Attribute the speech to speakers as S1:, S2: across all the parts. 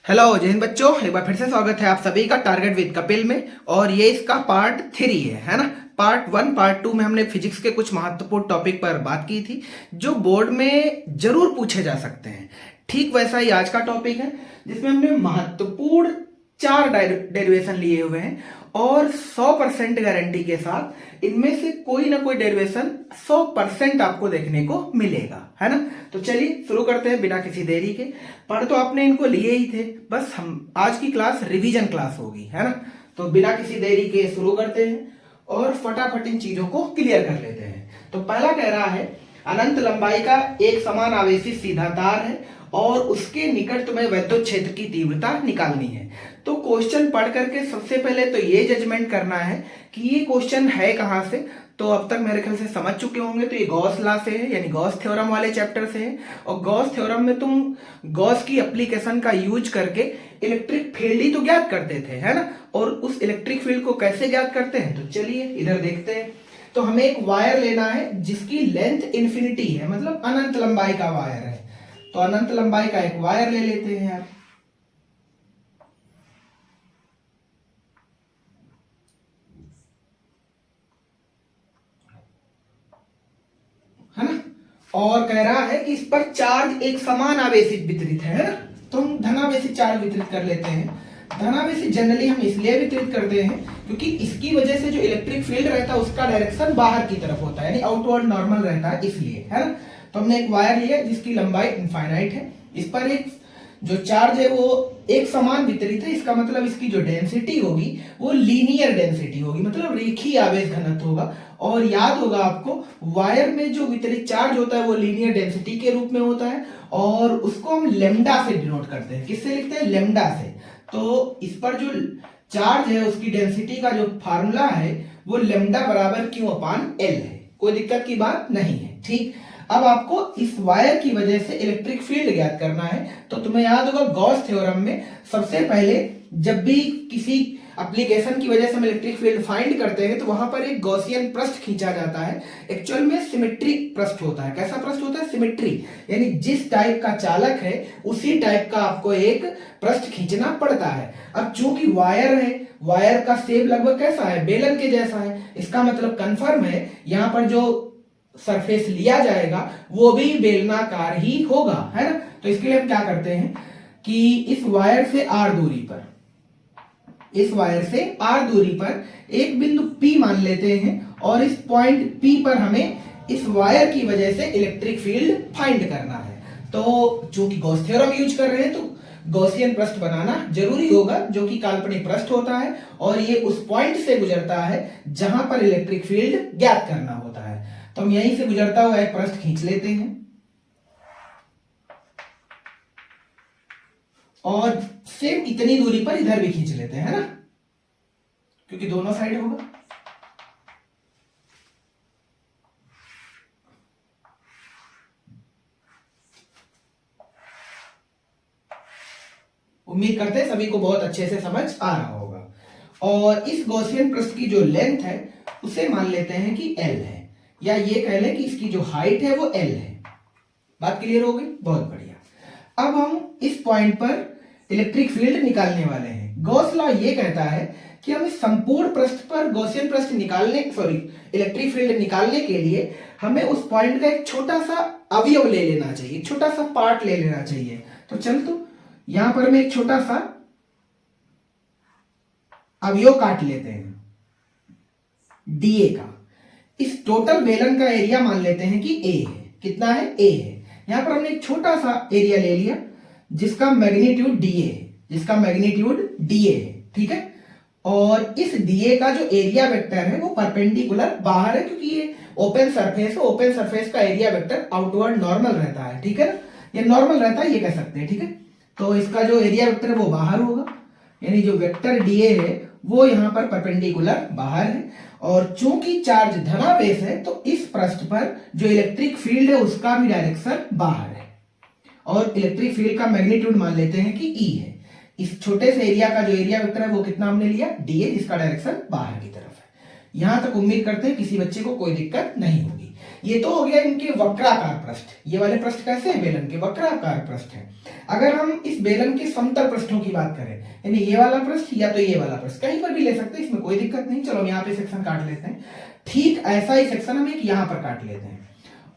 S1: Hello जय हिंद बच्चों, एक बार फिर से स्वागत है आप सभी का टारगेट विद कपिल में। और ये इसका पार्ट 3 है ना। पार्ट 1 पार्ट 2 में हमने फिजिक्स के कुछ महत्वपूर्ण टॉपिक पर बात की थी जो बोर्ड में जरूर पूछे जा सकते हैं। ठीक वैसा ही आज का टॉपिक है जिसमें हमने महत्वपूर्ण 4 डेरिवेशन लिए हुए हैं और 100% गारंटी के साथ इनमें से कोई ना कोई डेरिवेशन 100% आपको देखने को मिलेगा, है ना। तो चलिए शुरू करते हैं बिना किसी देरी के। पढ़ तो आपने इनको लिए ही थे, बस हम आज की क्लास रिवीजन क्लास होगी, है ना। तो बिना किसी देरी के शुरू करते हैं और फटाफट इन चीजों को क्लियर कर लेते हैं। तो पहला कह रहा है अनंत लंबाई का एक समान आवेशित सीधा तार है और उसके निकट तुम्हें विद्युत क्षेत्र की तीव्रता निकालनी है। तो क्वेश्चन पढ़ करके सबसे पहले तो ये जजमेंट करना है कि ये क्वेश्चन है कहां से। तो अब तक मेरे ख्याल से समझ चुके होंगे, तो ये गॉस लॉ से है, यानी गॉस थ्योरम वाले चैप्टर से है। और गॉस थ्योरम में तुम गॉस की एप्लीकेशन का यूज करके इलेक्ट्रिक फील्ड ही तो ज्ञात करते थे, है ना। और उस इलेक्ट्रिक फील्ड को कैसे ज्ञात करते हैं, तो चलिए इधर देखते हैं। तो हमें एक वायर लेना है जिसकी लेंथ इंफिनिटी है, मतलब अनंत लंबाई का वायर है। तो अनंत लंबाई का एक वायर ले लेते हैं यार, है ना। और कह रहा है कि इस पर चार्ज एक समान आवेशित वितरित है ना। तो हम धनावेशित चार्ज वितरित कर लेते हैं। धनावेशित जनरली हम इसलिए वितरित करते हैं क्योंकि इसकी वजह से जो इलेक्ट्रिक फील्ड रहता है उसका डायरेक्शन बाहर की तरफ होता है, यानी आउटवर्ड नॉर्मल रहता है, इसलिए, है ना। तो हमने एक वायर लिया जिसकी लंबाई इनफाइनाइट है, इस पर एक जो चार्ज है वो एक समान वितरित है। इसका मतलब इसकी जो डेंसिटी होगी वो लीनियर डेंसिटी होगी, मतलब रेखीय आवेश घनत्व होगा। और याद होगा आपको, वायर में जो वितरित चार्ज होता है वो लीनियर डेंसिटी के रूप में होता है और उसको हम लेमडा से डिनोट करते हैं। किससे लिखते हैं? लेमडा से। तो इस पर जो चार्ज है उसकी डेंसिटी का जो फार्मूला है वो लेमडा बराबर क्यू अपान एल है। कोई दिक्कत की बात नहीं है, ठीक। अब आपको इस वायर की वजह से इलेक्ट्रिक फील्ड ज्ञात करना है। तो तुम्हें याद होगा गॉस थ्योरम में सबसे पहले जब भी किसी एप्लीकेशन की वजह से हम इलेक्ट्रिक फील्ड फाइंड करते हैं तो वहां पर एक गॉसियन पृष्ठ खींचा जाता है। एक्चुअल में सिमेट्रिक पृष्ठ होता है। कैसा पृष्ठ होता है? सिमेट्री, यानी जिस टाइप का चालक है उसी टाइप का आपको एक पृष्ठ खींचना पड़ता है। अब चूंकि वायर है, वायर का शेप लगभग कैसा है? बेलन के जैसा है। इसका मतलब कंफर्म है यहां पर जो सरफेस लिया जाएगा वो भी बेलनाकार ही होगा, है ना। तो इसके लिए हम क्या करते हैं कि इस वायर से आर दूरी पर, इस वायर से आर दूरी पर एक बिंदु P मान लेते हैं और इस पॉइंट P पर हमें इस वायर की वजह से इलेक्ट्रिक फील्ड फाइंड करना है। तो चूंकि गॉस थ्योरम यूज कर रहे हैं तो गॉसियन पृष्ठ बनाना जरूरी होगा जो कि काल्पनिक पृष्ठ होता है और ये उस पॉइंट से गुजरता है जहां पर इलेक्ट्रिक फील्ड ज्ञात करना होता है। तो हम यहीं से गुजरता हुआ एक पृष्ठ खींच लेते हैं और सेम इतनी दूरी पर इधर भी खींच लेते हैं, है ना, क्योंकि दोनों साइड होगा। उम्मीद करते हैं सभी को बहुत अच्छे से समझ आ रहा होगा। और इस गॉसियन पृष्ठ की जो लेंथ है उसे मान लेते हैं कि L है, या ये कह लें कि इसकी जो हाइट है वो L है। बात क्लियर हो गई? बहुत बढ़िया। अब हम इस पॉइंट पर इलेक्ट्रिक फील्ड निकालने वाले हैं। गॉस लॉ ये कहता है कि हम इस संपूर्ण पृष्ठ पर गॉसियन पृष्ठ निकालने इलेक्ट्रिक फील्ड निकालने के लिए हमें उस पॉइंट का एक छोटा सा अवयव ले लेना चाहिए, छोटा सा पार्ट ले लेना चाहिए। तो चल, तो यहां पर मैं एक छोटा सा अवयव काट लेते हैं डीए का। इस टोटल बेलन का एरिया मान लेते हैं कि ए है। कितना है? ए है। यहां पर हमने एक छोटा सा एरिया ले लिया जिसका मैग्नीट्यूड डीए है, जिसका मैग्नीट्यूड डीए है, ठीक है। और इस डीए का जो एरिया वेक्टर है वो परपेंडिकुलर बाहर है, क्योंकि ये ओपन सरफेस है। ओपन सरफेस का एरिया वेक्टर आउटवर्ड नॉर्मल रहता है, ठीक है ना, ये नॉर्मल रहता है, ये कह सकते हैं, ठीक है। तो इसका जो एरिया वेक्टर है वो बाहर होगा, यानी जो वेक्टर डीए है वो यहां पर परपेंडिकुलर बाहर है। और चूंकि चार्ज धनावेश है तो इस पृष्ठ पर जो इलेक्ट्रिक फील्ड है उसका भी डायरेक्शन बाहर है और इलेक्ट्रिक फील्ड का मैग्नीट्यूड मान लेते हैं कि E है। इस छोटे से एरिया का जो एरिया वेक्टर है वो कितना हमने लिया? डीए, जिसका डायरेक्शन बाहर की तरफ है। यहां तक उम्मीद करते हैं किसी बच्चे को कोई दिक्कत नहीं होगी। ये तो हो गया इनके वक्राकार पृष्ठ। ये वाले पृष्ठ कैसे हैं बेलन के? वक्राकार पृष्ठ हैं। अगर हम इस बेलन के समतल पृष्ठों की बात करें, यानी ये वाला पृष्ठ या तो ये वाला पृष्ठ, कहीं पर भी ले सकते हैं, इसमें कोई दिक्कत नहीं। चलो हम यहाँ पे सेक्शन काट लेते हैं। ठीक ऐसा ही सेक्शन हम एक यहाँ पर काट लेते हैं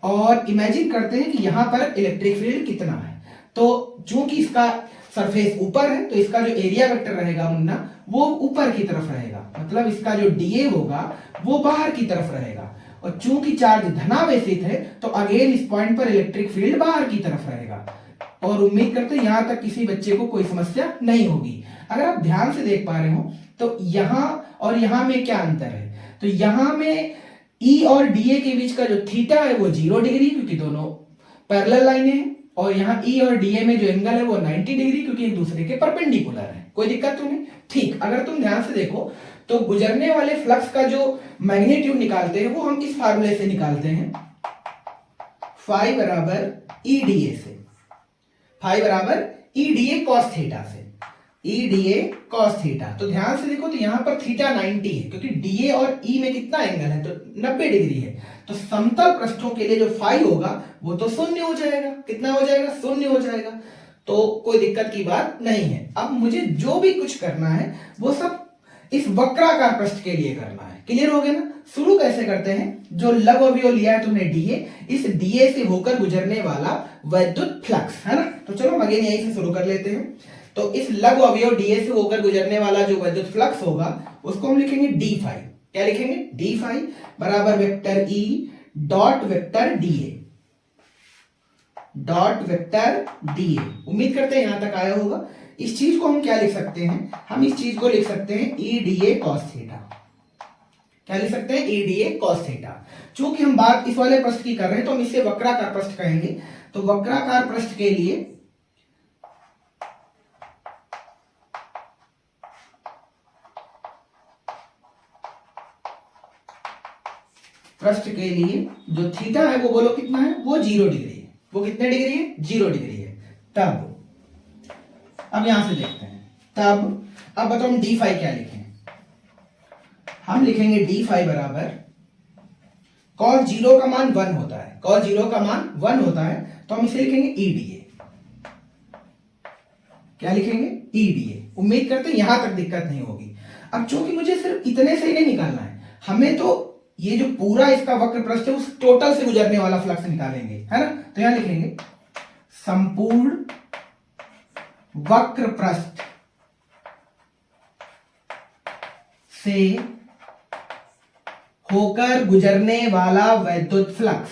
S1: और इमेजिन करते हैं कि यहाँ पर इलेक्ट्रिक फील्ड कितना है। तो चूंकि इसका सरफेस ऊपर है तो इसका जो एरिया वेक्टर रहेगा मुन्ना वो ऊपर की तरफ रहेगा, मतलब इसका जो डीए होगा वो बाहर की तरफ रहेगा। और चूंकि चार्ज धनावेशित है तो अगेन इस पॉइंट पर इलेक्ट्रिक फील्ड बाहर की तरफ रहेगा। और उम्मीद करते हैं यहां तक किसी बच्चे को कोई समस्या नहीं होगी। अगर आप ध्यान से देख पा रहे हो तो यहां और यहां में क्या अंतर है? तो यहां में ई और डीए के बीच का जो थीटा है वो 0 डिग्री, क्योंकि दोनों पैरेलल लाइनें हैं। और यहाँ ई और डीए में जो एंगल है वो 90 डिग्री, क्योंकि एक दूसरे के परपेंडिकुलर है। कोई दिक्कत तो नहीं? ठीक, अगर तुम ध्यान से देखो तो गुजरने वाले फ्लक्स का जो मैग्नीट्यूड निकालते हैं वो हम इस फार्मूले से निकालते हैं, फाई बराबर ई डीए से, फाई बराबर ई डीए कॉस थीटा से, ई डीए कॉस थीटा। तो ध्यान से देखो तो यहाँ पर थीटा 90 है, क्योंकि डीए और ई में कितना एंगल है? तो 90 डिग्री है। तो समतल पृष्ठों के लिए जो फाई होगा वो तो शून्य हो जाएगा। कितना हो जाएगा? शून्य हो जाएगा। तो कोई दिक्कत की बात नहीं है। अब मुझे जो भी कुछ करना है वो सब इस वक्राकार पृष्ठ के लिए करना है। क्लियर हो गया ना? शुरू कैसे करते हैं? जो लघु अवयव लिया है तुमने डीए, इस डीए से होकर गुजरने वाला वैद्युत फ्लक्स है ना। तो चलो हम अगेन यहीं से शुरू कर लेते हैं। तो इस लघु अवयव डीए से होकर गुजरने वाला जो वैद्युत फ्लक्स होगा उसको हम लिखेंगे डी फाई। क्या लिखेंगे? डी फाई बराबर vector E dot vector DA, dot vector DA. उम्मीद करते हैं यहां तक आया होगा। इस चीज को हम क्या लिख सकते हैं? हम इस चीज को लिख सकते हैं ई डीए कॉस थीटा। क्या लिख सकते हैं? ई डीए कॉस थीटा। चूंकि हम बात इस वाले पृष्ठ की कर रहे हैं तो हम इसे वक्राकार पृष्ठ कहेंगे। तो वक्राकार पृष्ठ के लिए जो थीटा है वो बोलो कितना है? वो 0 डिग्री है। वो कितने डिग्री है? 0 डिग्री है। तब अब यहां से देखते हैं। तब अब बताओ हम डी फाई क्या लिखें? हम लिखेंगे डी फाई बराबर कॉस 0 का मान 1 होता है। कॉस 0 का मान 1 होता है तो हम इसे लिखेंगे ई डीए। क्या लिखेंगे? ई डीए। उम्मीद करते हैं यहां तक दिक्कत नहीं होगी। अब चूंकि मुझे सिर्फ इतने से ही नहीं निकालना है, हमें तो ये जो पूरा इसका वक्र पृष्ठ है उस टोटल से गुजरने वाला फ्लक्स निकालेंगे, है ना। तो यहां लिखेंगे संपूर्ण वक्र पृष्ठ से होकर गुजरने वाला वैद्युत फ्लक्स,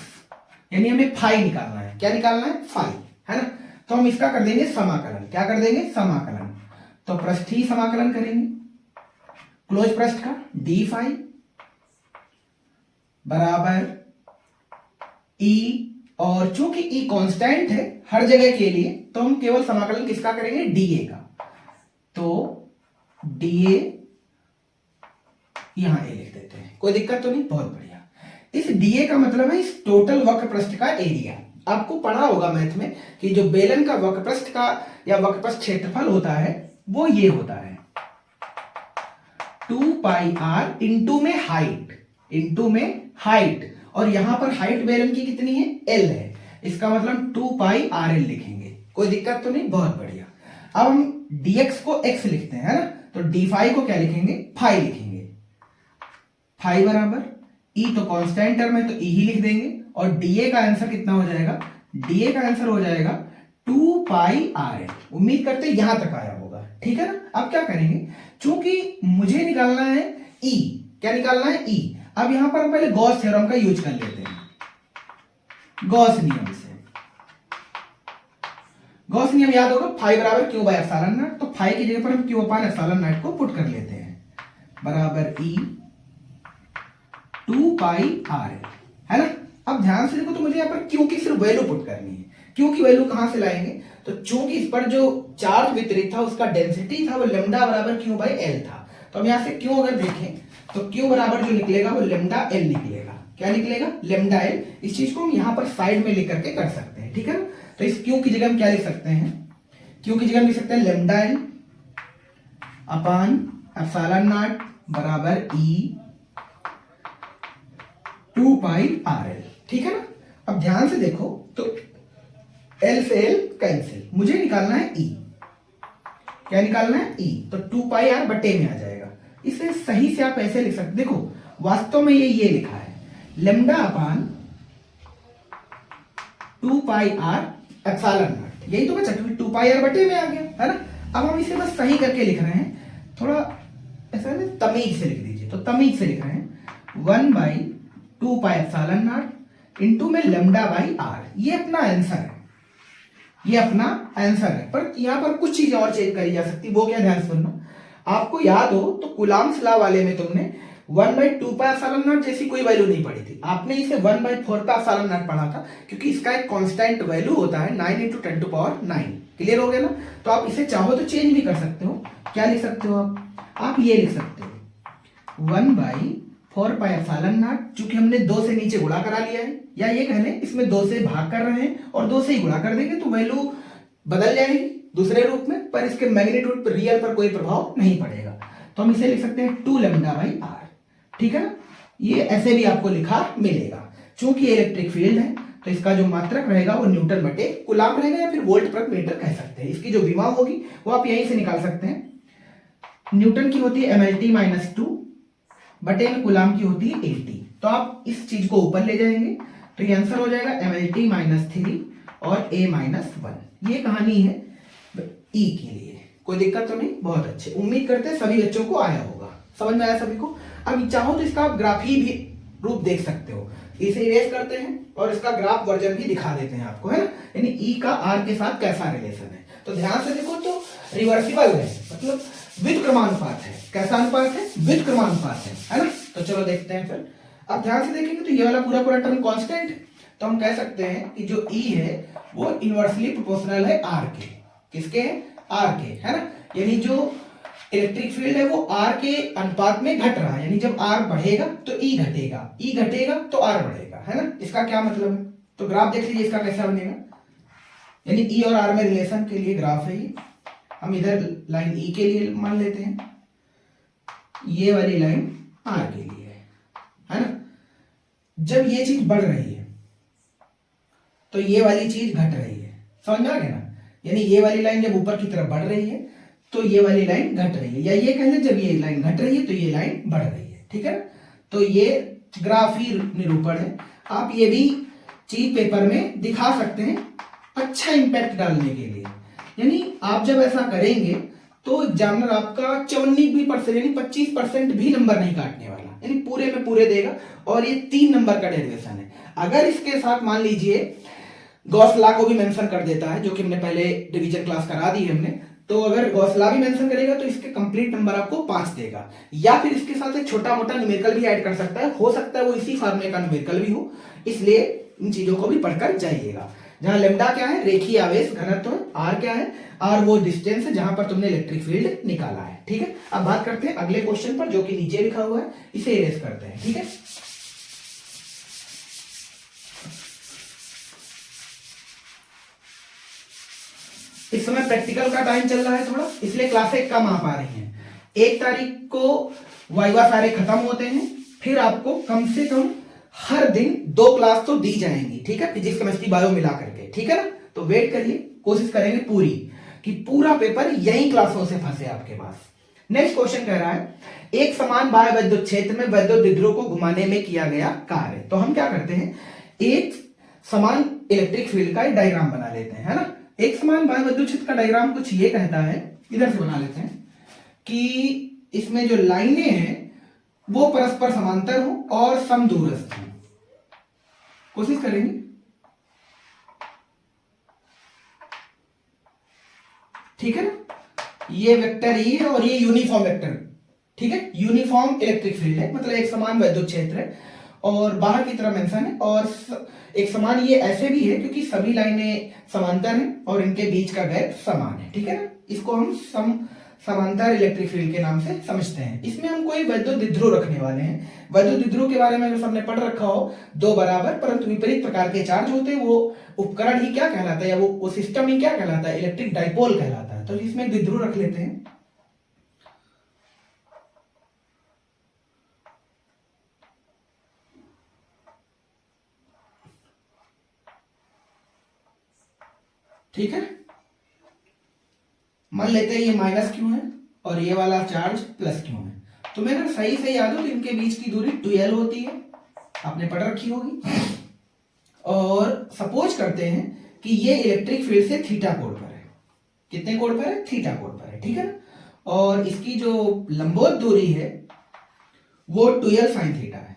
S1: यानी हमें फाई निकालना है। क्या निकालना है? फाई, है ना। तो हम इसका कर देंगे समाकलन। क्या कर देंगे? समाकलन। तो पृष्ठीय समाकलन करेंगे क्लोज पृष्ठ का, डी फाई बराबर ई, और चूंकि ई कांस्टेंट है हर जगह के लिए तो हम केवल समाकलन किसका करेंगे? डीए का। तो डीए यहां ए लिख देते हैं। कोई दिक्कत तो नहीं? बहुत बढ़िया। इस डीए का मतलब है इस टोटल वक्र पृष्ठ का एरिया। आपको पढ़ा होगा मैथ में कि जो बेलन का वक्र पृष्ठ का या वक्र पृष्ठ क्षेत्रफल होता है वो ये होता है 2 पाई आर इंटू में हाइट, इंटू में हाइट। और यहां पर हाइट बेलन की कितनी है? एल है। इसका मतलब 2 पाई आर एल लिखेंगे। कोई दिक्कत तो नहीं? बहुत बढ़िया। अब हम dx को x लिखते हैं, है ना। तो डी फाई को क्या लिखेंगे? फाई लिखेंगे। फाई बराबर ई तो कांस्टेंट टर्म है तो ई ही लिख देंगे। और डीए का आंसर कितना हो जाएगा? डीए का आंसर हो जाएगा 2 पाई आर एल। उम्मीद करते हैं यहां तक आया होगा। ठीक है ना। अब क्या करेंगे? चूंकि मुझे निकालना है ई। क्या निकालना है? ई। अब यहां पर हम पहले गॉस थ्योरम का यूज कर लेते हैं, गॉस नियम से। गॉस नियम याद होगा, फाई बराबर क्यू बाय एप्सिलॉन नॉट। तो फाई की जगह पर हम क्यू अपान एप्सिलॉन नॉट को पुट कर लेते हैं, बराबर ई 2 पाई आर एल, है ना। अब ध्यान से देखो तो मुझे यहां पर क्यू की सिर्फ वैल्यू पुट करनी है। क्यू की वैल्यू कहां से लाएंगे? तो चूंकि इस पर जो चार्ज वितरित था उसका डेंसिटी था वो लेमडा बराबर क्यू बाय एल था। तो हम यहां से क्यू अगर देखें तो Q बराबर जो निकलेगा वो लेमडा एल निकलेगा। क्या निकलेगा? Lambda L. इस चीज को हम यहां पर साइड में लिख करके कर सकते हैं, ठीक है ना। तो इस Q की जगह हम क्या लिख सकते हैं? Q की जगह हम लिख सकते हैं lambda L upon epsilon not बराबर ई 2 पाई आर एल। ठीक है ना। अब ध्यान से देखो तो एल से एल कैंसिल, मुझे निकालना है ई। क्या निकालना है? ई। तो 2πr बटे में आ जाएगा। इसे सही से आप ऐसे लिख सकते, देखो वास्तव में ये लिखा है lambda upon 2πr epsilon not, यही तो बचा क्योंकि 2πr बटे में आ गया है ना। अब हम इसे बस सही करके लिख रहे हैं, थोड़ा ऐसा ना तमीज से लिख दीजिए। तो तमीज से लिख रहे हैं 1/2π एप्सिलॉन नॉट इंटू में लेमडा बाई आर। ये अपना आंसर है, ये अपना आंसर है। पर यहां पर कुछ चीजें और चेंज करी जा सकती, वो क्या ध्यान से सुनना। आपको याद हो तो कूलॉम्स लॉ वाले में तुमने 1/2π एप्सिलॉन नॉट जैसी कोई वैल्यू नहीं पढ़ी थी, आपने इसे 1/4π एप्सिलॉन नॉट पढ़ा था, क्योंकि इसका एक कांस्टेंट वैल्यू होता है 9 × 10⁹। क्लियर हो गया ना। तो आप इसे चाहो तो चेंज भी कर सकते हो। क्या लिख सकते हो आप ये लिख सकते हो 1/4π एप्सिलॉन नॉट, चूंकि हमने 2 से नीचे गुणा करा लिया है, या ये कह लें इसमें 2 से भाग कर रहे हैं और 2 से ही गुणा कर देंगे तो वैल्यू बदल जाएगी दूसरे रूप में, पर इसके मैग्नीट्यूड पर रियल पर कोई प्रभाव नहीं पड़ेगा। तो हम इसे लिख सकते हैं 2 लेमडा बाई आर। ठीक है ना। ये ऐसे भी आपको लिखा मिलेगा। चूंकि इलेक्ट्रिक फील्ड है तो इसका जो मात्रक रहेगा वो न्यूटन बटे कूलॉम रहेगा, या फिर वोल्ट प्रति मीटर कह सकते हैं। इसकी जो विभव होगी वो आप यहीं से निकाल सकते हैं। न्यूटन की होती है mlt-2 बटे में कूलॉम की होती है 80। तो आप इस चीज को ऊपर ले जाएंगे तो ये आंसर हो जाएगा mlt-3 और a-1। ये कहानी है ई के लिए, कोई दिक्कत तो नहीं। बहुत अच्छे, उम्मीद करते हैं सभी बच्चों को आया होगा, समझ में आया सभी को। अब चाहो तो इसका आप ग्राफी भी रूप देख सकते हो। इसे इरेज करते हैं और इसका ग्राफ वर्जन भी दिखा देते हैं आपको, है ना। यानी ई का आर के साथ कैसा रिलेशन है। तो ध्यान से देखो तो रिवर्सिबल है, मतलब व्युत्क्रमानुपात है। कैसा अनुपात है? व्युत्क्रमानुपात है ना। तो चलो देखते हैं फिर। अब ध्यान से देखेंगे तो ये वाला पूरा टर्म कांस्टेंट है, तो हम कह सकते हैं कि जो ई है वो इनवर्सली प्रोपोर्शनल है आर के। किसके? आर के, है ना। यानी जो इलेक्ट्रिक फील्ड है वो आर के अनुपात में घट रहा है, यानी जब आर बढ़ेगा तो ई घटेगा, ई घटेगा तो आर बढ़ेगा, है ना। इसका क्या मतलब है? तो ग्राफ देख लीजिए इसका कैसा बनेगा। यानी ई और आर में रिलेशन के लिए ग्राफ है ये। हम इधर लाइन ई के लिए मान लेते हैं, ये वाली लाइन आर के लिए है ना। जब ये चीज बढ़ रही है तो ये वाली चीज घट रही है, समझ में आ गया ना। यानी ये वाली लाइन जब ऊपर की तरफ बढ़ रही है तो ये वाली लाइन घट रही है, या ये कह लें जब ये लाइन घट रही है तो ये लाइन बढ़ रही है। ठीक है ना। तो ये ग्राफी निरूपण है। आप ये भी चीज पेपर में दिखा सकते हैं अच्छा इंपैक्ट डालने के लिए। यानी आप जब ऐसा करेंगे तो एग्जामिनर आपका 54% यानी 25% भी नंबर नहीं काटने वाला, यानी पूरे में पूरे देगा। और ये 3 नंबर का डेरिवेशन है। अगर इसके साथ मान लीजिए गॉस लॉ को भी मेंशन कर देता है, जो कि हमने पहले डिवीजन क्लास करा दी है हमने, तो अगर गॉस लॉ भी मेंशन करेगा तो इसके कंप्लीट नंबर आपको 5 देगा। या फिर इसके साथ एक छोटा मोटा न्यूमेरिकल भी ऐड कर सकता है, हो सकता है वो इसी फॉर्मूले का न्यूमेरिकल भी हो। इसलिए इन चीजों को भी पढ़कर जाइएगा। जहां लेमडा क्या है? रेखीय आवेश घनत्व है। आर क्या है? आर वो डिस्टेंस है जहां पर तुमने इलेक्ट्रिक फील्ड निकाला है। ठीक है। अब बात करते हैं अगले क्वेश्चन पर, जो कि नीचे लिखा हुआ है, इसे इरेज करते हैं। ठीक है। इस समय प्रैक्टिकल का टाइम चल रहा है थोड़ा, इसलिए क्लासें कम आ पा रही हैं। 1 तारीख को वाइवा सारे खत्म होते हैं, फिर आपको कम से कम हर दिन 2 क्लास तो दी जाएंगी। ठीक है। फिजिक्स केमिस्ट्री बायो मिला करके, ठीक है ना। तो वेट करिए, कोशिश करेंगे पूरी कि पूरा पेपर यही क्लासों से फंसे आपके पास। नेक्स्ट क्वेश्चन कह रहा है एक समान बाह्य विद्युत क्षेत्र में विद्युत विद्रोह को घुमाने में किया गया कार्य। तो हम क्या करते हैं, एक समान इलेक्ट्रिक फील्ड का एक डायग्राम बना लेते हैं, है ना। एक समान बाह्य विद्युत क्षेत्र का डायग्राम कुछ ये कहता है, इधर से बना लेते हैं, कि इसमें जो लाइनें हैं वो परस्पर समांतर हो और समदूरस्थ हो। कोशिश करेंगे। ठीक है ना। ये वेक्टर ई है और ये यूनिफॉर्म वेक्टर, ठीक है। यूनिफॉर्म इलेक्ट्रिक फील्ड है, मतलब एक समान विद्युत क्षेत्र है और बाहर की तरफ मेंशन है। और एक समान ये ऐसे भी है क्योंकि सभी लाइनें समांतर हैं और इनके बीच का गैप समान है। ठीक है ना। इसको हम समांतर इलेक्ट्रिक फील्ड के नाम से समझते हैं। इसमें हम कोई विद्युत द्विध्रुव रखने वाले हैं। विद्युत द्विध्रुव के बारे में अगर सबने पढ़ रखा हो, 2 बराबर परंतु विपरीत प्रकार के चार्ज होते हैं, वो उपकरण ही क्या कहलाता है, या वो सिस्टम ही क्या कहलाता है, इलेक्ट्रिक डाइपोल कहलाता है। तो इसमें द्विध्रुव रख लेते हैं। ठीक है, मान लेते हैं ये माइनस क्यू है और ये वाला चार्ज प्लस क्यू है। तुम्हें अगर सही से याद हो तो इनके बीच की दूरी 12 होती है, आपने पढ़ रखी होगी। और सपोज करते हैं कि ये इलेक्ट्रिक फील्ड से थीटा कोण पर है। कितने कोण पर है? थीटा कोण पर है, ठीक है ना। और इसकी जो लंबवत दूरी है वो 12 साइन थीटा है।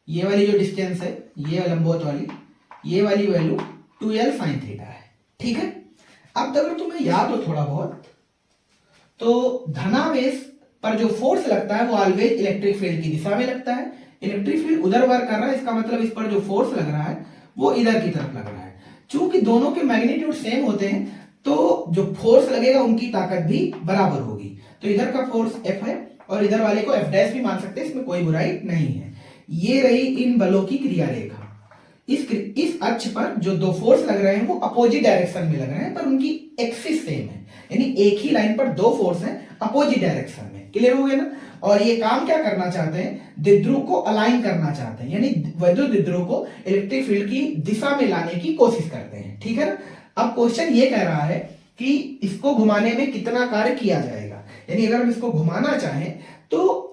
S1: ये वाली जो डिस्टेंस है, ये लंबवत वाली, ये वाली वैल्यू 12 साइन थीटा है, ठीक है। अब अगर तुम्हें याद हो थोड़ा बहुत, तो धनावेश पर जो फोर्स लगता है वो ऑलवेज इलेक्ट्रिक फील्ड की दिशा में लगता है। इलेक्ट्रिक फील्ड उधर वर्क कर रहा है, इसका मतलब इस पर जो फोर्स लग रहा है वो इधर की तरफ लग रहा है। चूंकि दोनों के मैग्नीट्यूड सेम होते हैं तो जो फोर्स लगेगा उनकी ताकत भी बराबर होगी। तो इधर का फोर्स F है और इधर वाले को F' भी मान सकते हैं, इसमें कोई बुराई नहीं है। ये रही इन बलों की क्रिया रेखा। इस अक्ष पर जो दो फोर्स लग रहे हैं वो अपोजिट डायरेक्शन में लग रहे हैं, पर उनकी एक्सिस सेम है, यानी एक ही लाइन पर दो फोर्स हैं अपोजिट डायरेक्शन में। क्लियर हो गया ना। और ये काम क्या करना चाहते हैं? द्विध्रुव को अलाइन करना चाहते हैं, यानी वैद्युत द्विध्रुव को इलेक्ट्रिक फील्ड की दिशा में लाने की कोशिश करते हैं, ठीक है ना। अब क्वेश्चन ये कह रहा है कि इसको घुमाने में कितना कार्य किया जाएगा, यानी अगर हम इसको घुमाना चाहें तो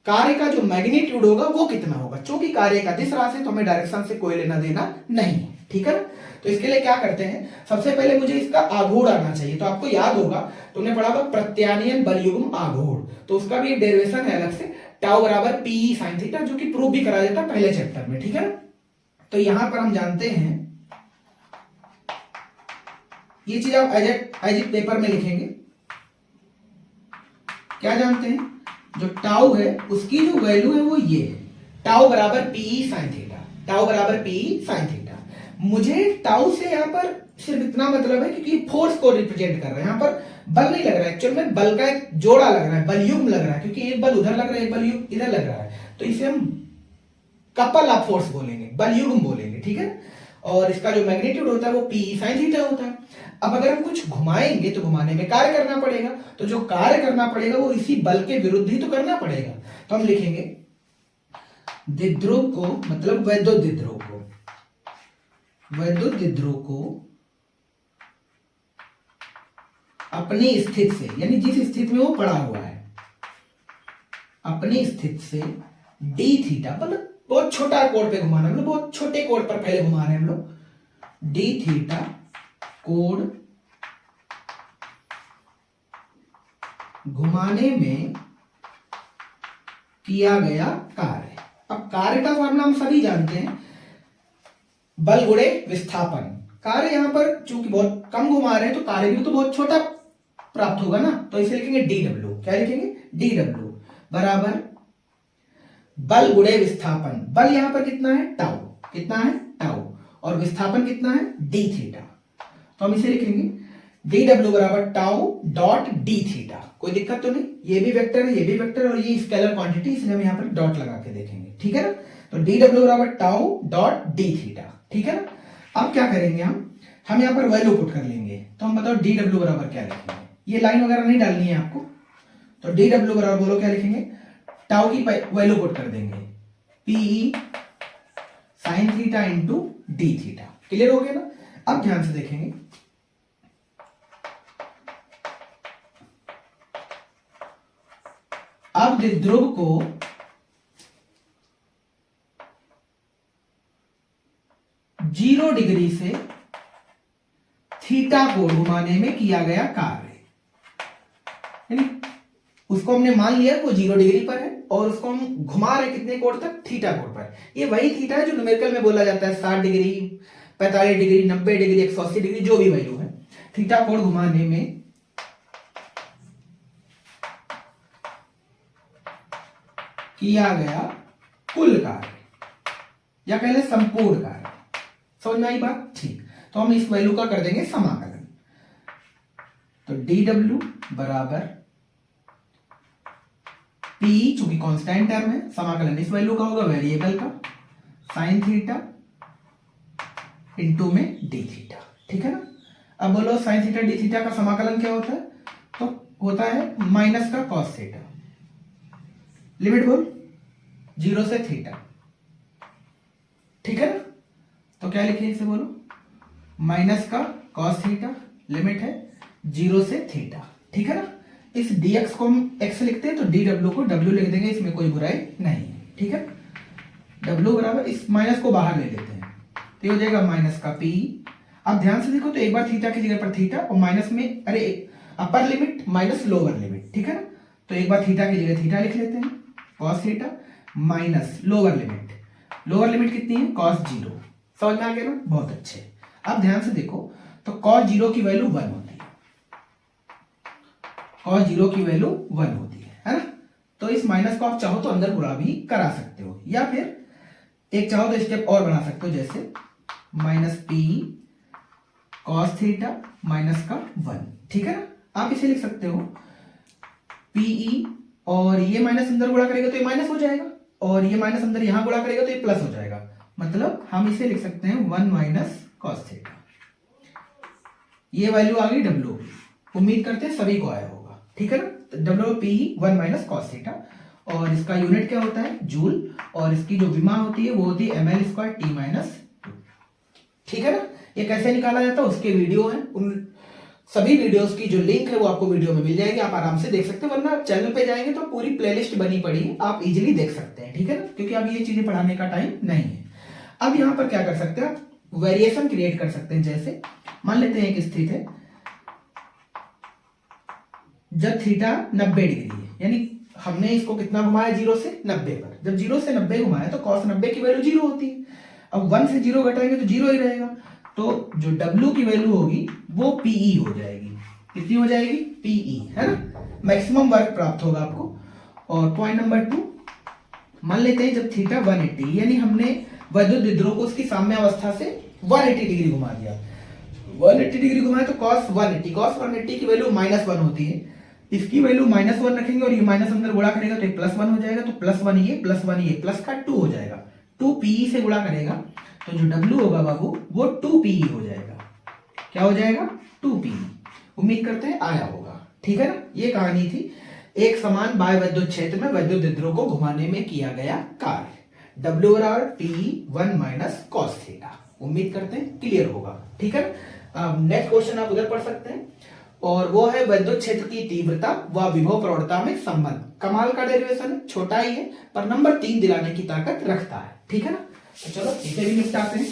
S1: कार्य का जो मैग्नीट्यूड होगा वो कितना होगा। चूंकि कार्य का दिश राशि तो हमें डायरेक्शन से कोई लेना देना नहीं है, ठीक है ना। तो इसके लिए क्या करते हैं, सबसे पहले मुझे इसका आघूर्ण आना चाहिए। तो आपको याद होगा, तुमने पढ़ा था प्रत्यानयन बलयुग्म आघूर्ण, तो उसका भी एक डेरिवेशन है अलग से, टाउ बराबर पी साइन थीटा, जो कि प्रूव भी कराया जाता है पहले चैप्टर में, ठीक है ना। तो यहां पर हम जानते हैं, ये चीज आप एज इट पेपर में लिखेंगे। क्या जानते हैं? जो टाउ है उसकी जो वैल्यू है वो ये है, टाउ बराबर पी साइन थीटा, टाउ बराबर पी साइन थीटा। मुझे टाउ से यहाँ पर सिर्फ इतना मतलब है क्योंकि फोर्स को रिप्रेजेंट कर रहे हैं, यहाँ पर बल नहीं लग रहा है, एक्चुअल में बल का एक जोड़ा लग रहा है, बल युग्म लग रहा है, क्योंकि एक बल उधर लग रहा है, एक बल युग्म इधर लग रहा है, तो इसे हम कपल ऑफ फोर्स बोलेंगे, बल युग्म बोलेंगे, ठीक है। और इसका जो मैग्नीट्यूड होता है वो पी साइन थीटा होता है। अब अगर हम कुछ घुमाएंगे तो घुमाने में कार्य करना पड़ेगा, तो जो कार्य करना पड़ेगा वो इसी बल के विरुद्ध ही तो करना पड़ेगा। तो हम लिखेंगे द्विध्रुव को, मतलब वैद्युत द्विध्रुव को, वैद्युत द्विध्रुव को अपनी स्थिति से, यानी जिस स्थिति में वो पड़ा हुआ है, अपनी स्थिति से डी थीटा, मतलब बहुत छोटा कोण पे घुमाना, मतलब बहुत छोटे कोण पर पहले घुमा रहे हैं हम लोग, डी थीटा कोण घुमाने में किया गया कार्य। अब कार्य का फॉर्मूला हम सभी जानते हैं, बल गुणे विस्थापन। कार्य यहां पर चूंकि बहुत कम घुमा रहे हैं तो कार्य भी तो बहुत छोटा प्राप्त होगा ना, तो इसे लिखेंगे डी डब्ल्यू। क्या लिखेंगे? डी डब्ल्यू बराबर बल गुणे विस्थापन। बल यहां पर कितना है? टाउ। कितना है? टाउ। और विस्थापन कितना है? D theta. तो हम इसे लिखेंगे डी डब्ल्यू बराबर टाउ डॉट डी थीटा। कोई दिक्कत तो नहीं, ये भी वेक्टर है, ये भी वेक्टर, और ये स्केलर क्वांटिटी, इसलिए हम यहाँ पर डॉट लगा के देखेंगे, ठीक है ना। तो डी डब्ल्यू बराबर टाउ डॉट डी थीटा, ठीक है ना। अब क्या करेंगे, हम यहाँ पर वैल्यू पुट कर लेंगे। तो हम बताओ डी डब्ल्यू बराबर क्या लिखेंगे, ये लाइन वगैरह नहीं डालनी है आपको। तो डी डब्ल्यू बराबर बोलो क्या लिखेंगे, टाउ की वैल्यू पुट कर देंगे, P sine theta into D theta. Clear हो गया ना। अब ध्यान से देखेंगे, अब द्विध्रुव को जीरो डिग्री से थीटा कोण घुमाने में किया गया कार्य, यानी उसको हमने मान लिया वो 0 डिग्री पर है और उसको हम घुमा रहे कितने कोण तक? थीटा कोण पर। ये वही थीटा है जो न्यूमेरिकल में बोला जाता है 60 डिग्री, 45 डिग्री, 90 डिग्री, 180 डिग्री, जो भी वैल्यू है। थीटा कोण घुमाने में किया गया कुल कार्य, या कह लें संपूर्ण कार्य। समझ में आई बात? ठीक। तो हम इस वैल्यू का कर देंगे समाकलन। तो डी डब्ल्यू बराबर पी, चूंकि कांस्टेंट टर्म है, समाकलन इस वैल्यू का होगा वेरिएबल का, साइन थीटा इंटू में डी थीटा, ठीक है ना। अब बोलो साइन थीटा डी थीटा का समाकलन क्या होता है? तो होता है माइनस का कॉस थीटा। लिमिट बोल 0 से थीटा, ठीक है ना। तो क्या लिखे इसे बोलो, माइनस का कॉस थीटा, लिमिट है 0 से थीटा, ठीक है ना। इस dx को हम x लिखते हैं तो dw को w लिख देंगे, इसमें कोई बुराई नहीं है, ठीक है। w बराबर, इस माइनस को बाहर ले लेते हैं तो ये हो जाएगा माइनस का p। अब ध्यान से देखो तो एक बार थीटा की जगह पर थीटा और माइनस में, अरे upper limit minus lower limit, ठीक है ना। तो एक बार थीटा की जगह थीटा लिख लेते हैं, cos theta minus lower limit, lower limit कितनी है कॉस 0। समझ में आ गया ना, बहुत अच्छे। अब ध्यान से देखो तो कॉस 0 की वैल्यू 1 होती है, कॉस 0 की वैल्यू 1 होती है ना। तो इस माइनस को आप चाहो तो अंदर बुरा भी करा सकते हो, या फिर एक चाहो तो स्टेप और बना सकते हो, जैसे minus P cos theta minus का 1, ठीक है ना। आप इसे लिख सकते हो पीई, और ये माइनस अंदर गुणा करेगा तो ये माइनस हो जाएगा, और ये माइनस अंदर यहां गुणा करेगा तो ये प्लस हो जाएगा। मतलब हम इसे लिख सकते हैं 1 माइनस कॉस थीटा। ये वैल्यू आ गई डब्ल्यू, उम्मीद करते हैं सभी को आया होगा, ठीक है ना। W P 1 minus cos theta, और इसका यूनिट क्या होता है जूल, और इसकी जो विमा होती है वो होती है ml स्क्वायर टी माइनस, ठीक है ना। ये कैसे निकाला जाता है उसके वीडियो हैं, उन सभी वीडियोस की जो लिंक है वो आपको वीडियो में मिल जाएगी, आप आराम से देख सकते हैं, वरना चैनल पे जाएंगे तो पूरी प्लेलिस्ट बनी पड़ी है, आप इजीली देख सकते हैं, ठीक है ना, क्योंकि अब ये चीजें पढ़ाने का टाइम नहीं है। अब यहाँ पर क्या कर सकते हैं, आप वेरिएशन क्रिएट कर सकते हैं। जैसे मान लेते हैं एक स्थिति है जब थीटा 90 डिग्री है, यानी हमने इसको कितना घुमाया 0 से 90 पर, जब 0 से 90 घुमाया तो cos 90 की वैल्यू 0 होती है। अब 1 से 0 घटाएंगे तो 0 ही रहेगा, तो जो W की वैल्यू होगी वो PE हो जाएगी। कितनी हो जाएगी PE, है ना, मैक्सिमम वर्क प्राप्त होगा आपको। और पॉइंट नंबर 2, मान लेते हैं जब थीटा 180, यानी हमने वैद्युत विद्रोह को उसकी साम्य अवस्था से 180 डिग्री घुमा दिया, 180 डिग्री घुमाया तो cos 180 की वैल्यू -1 होती है, इसकी वैल्यू -1 रखेंगे और ये माइनस अंदर गुणा करेगा तो ये +1 हो जाएगा, तो +1 ये +1 ये प्लस का 2 हो जाएगा, 2 PE से गुणा करेगा तो जो W होगा बाबू वो 2 PE हो जाएगा। क्या हो जाएगा 2 PE। उम्मीद करते हैं आया होगा, ठीक है ना। ये कहानी थी एक समान बाह्य विद्युत क्षेत्र में वैद्युत विद्रोह को घुमाने में किया गया कार्य, W PE 1 minus cos theta. उम्मीद करते हैं क्लियर होगा, ठीक है ना। नेक्स्ट क्वेश्चन आप उधर पढ़ सकते हैं, और वो है विद्युत क्षेत्र की तीव्रता व विभव प्रवणता में संबंध। कमाल का डेरिवेशन है, छोटा ही है पर नंबर 3 दिलाने की ताकत रखता है, ठीक है ना। तो चलो इसे भी निपटाते हैं।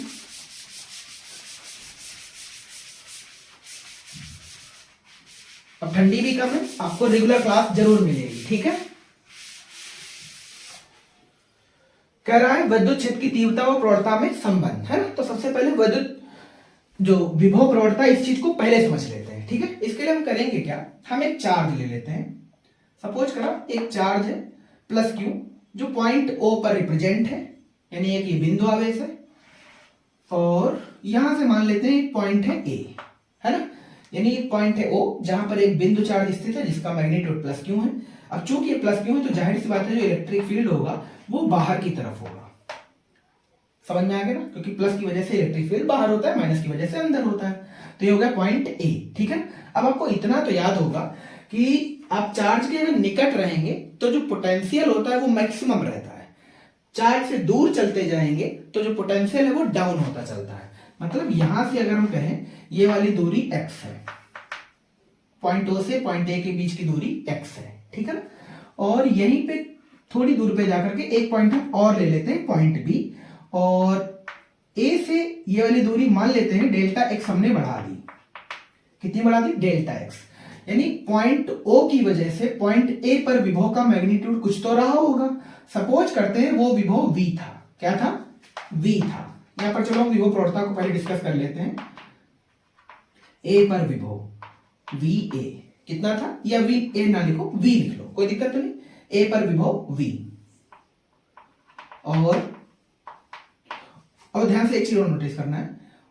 S1: अब ठंडी भी कम है, आपको रेगुलर क्लास जरूर मिलेगी, ठीक है। कह रहा है विद्युत क्षेत्र की तीव्रता व प्रवणता में संबंध, है ना। तो सबसे पहले विद्युत जो विभव प्रवणता, इस चीज को पहले समझ लेते हैं, ठीक है। इसके लिए हम करेंगे क्या, हम एक चार्ज ले लेते हैं, सपोज करा एक चार्ज है प्लस क्यू जो पॉइंट O पर रिप्रेजेंट है, यानी एक ये बिंदु आवेश है, और यहां से मान लेते हैं एक पॉइंट है A, है ना, यानी एक पॉइंट है O जहां पर एक बिंदु चार्ज स्थित है जिसका मैग्नीट्यूड प्लस क्यू है। अब चूंकि ये प्लस क्यू है तो जाहिर सी बात है जो इलेक्ट्रिक फील्ड होगा वो बाहर की तरफ होगा। समझ में आ गया ना, क्योंकि प्लस की वजह से इलेक्ट्रिक फील्ड बाहर होता है, माइनस की वजह से अंदर होता है। तो ये हो गया पॉइंट A, ठीक है। अब आपको इतना तो याद होगा कि आप चार्ज के अगर निकट रहेंगे तो जो पोटेंशियल होता है वो मैक्सिमम रहता है, चार्ज से दूर चलते जाएंगे तो जो पोटेंशियल है वो डाउन होता चलता है। मतलब यहां से अगर हम कहें ये वाली दूरी x है, पॉइंट O से पॉइंट A के बीच की दूरी x है, ठीक है ना। और यहीं पे थोड़ी दूर पे जाकर के एक पॉइंट हम और ले लेते हैं पॉइंट B, और A से ये वाली दूरी मान लेते हैं डेल्टा x हमने बढ़ा दी। कितनी बढ़ा दी, डेल्टा x, यानी पॉइंट O की वजह से पॉइंट A पर विभव का मैग्नीट्यूड कुछ तो रहा होगा। सपोज करते हैं वो विभव V था, क्या था, V था। यहां पर चलो हम विभव प्रवणता को पहले डिस्कस कर लेते हैं। A पर विभव VA कितना था, या VA ना लिखो V लिख लो, कोई दिक्कत तो नहीं। A पर विभव V, और ध्यान से एक चीज और नोटिस करना है,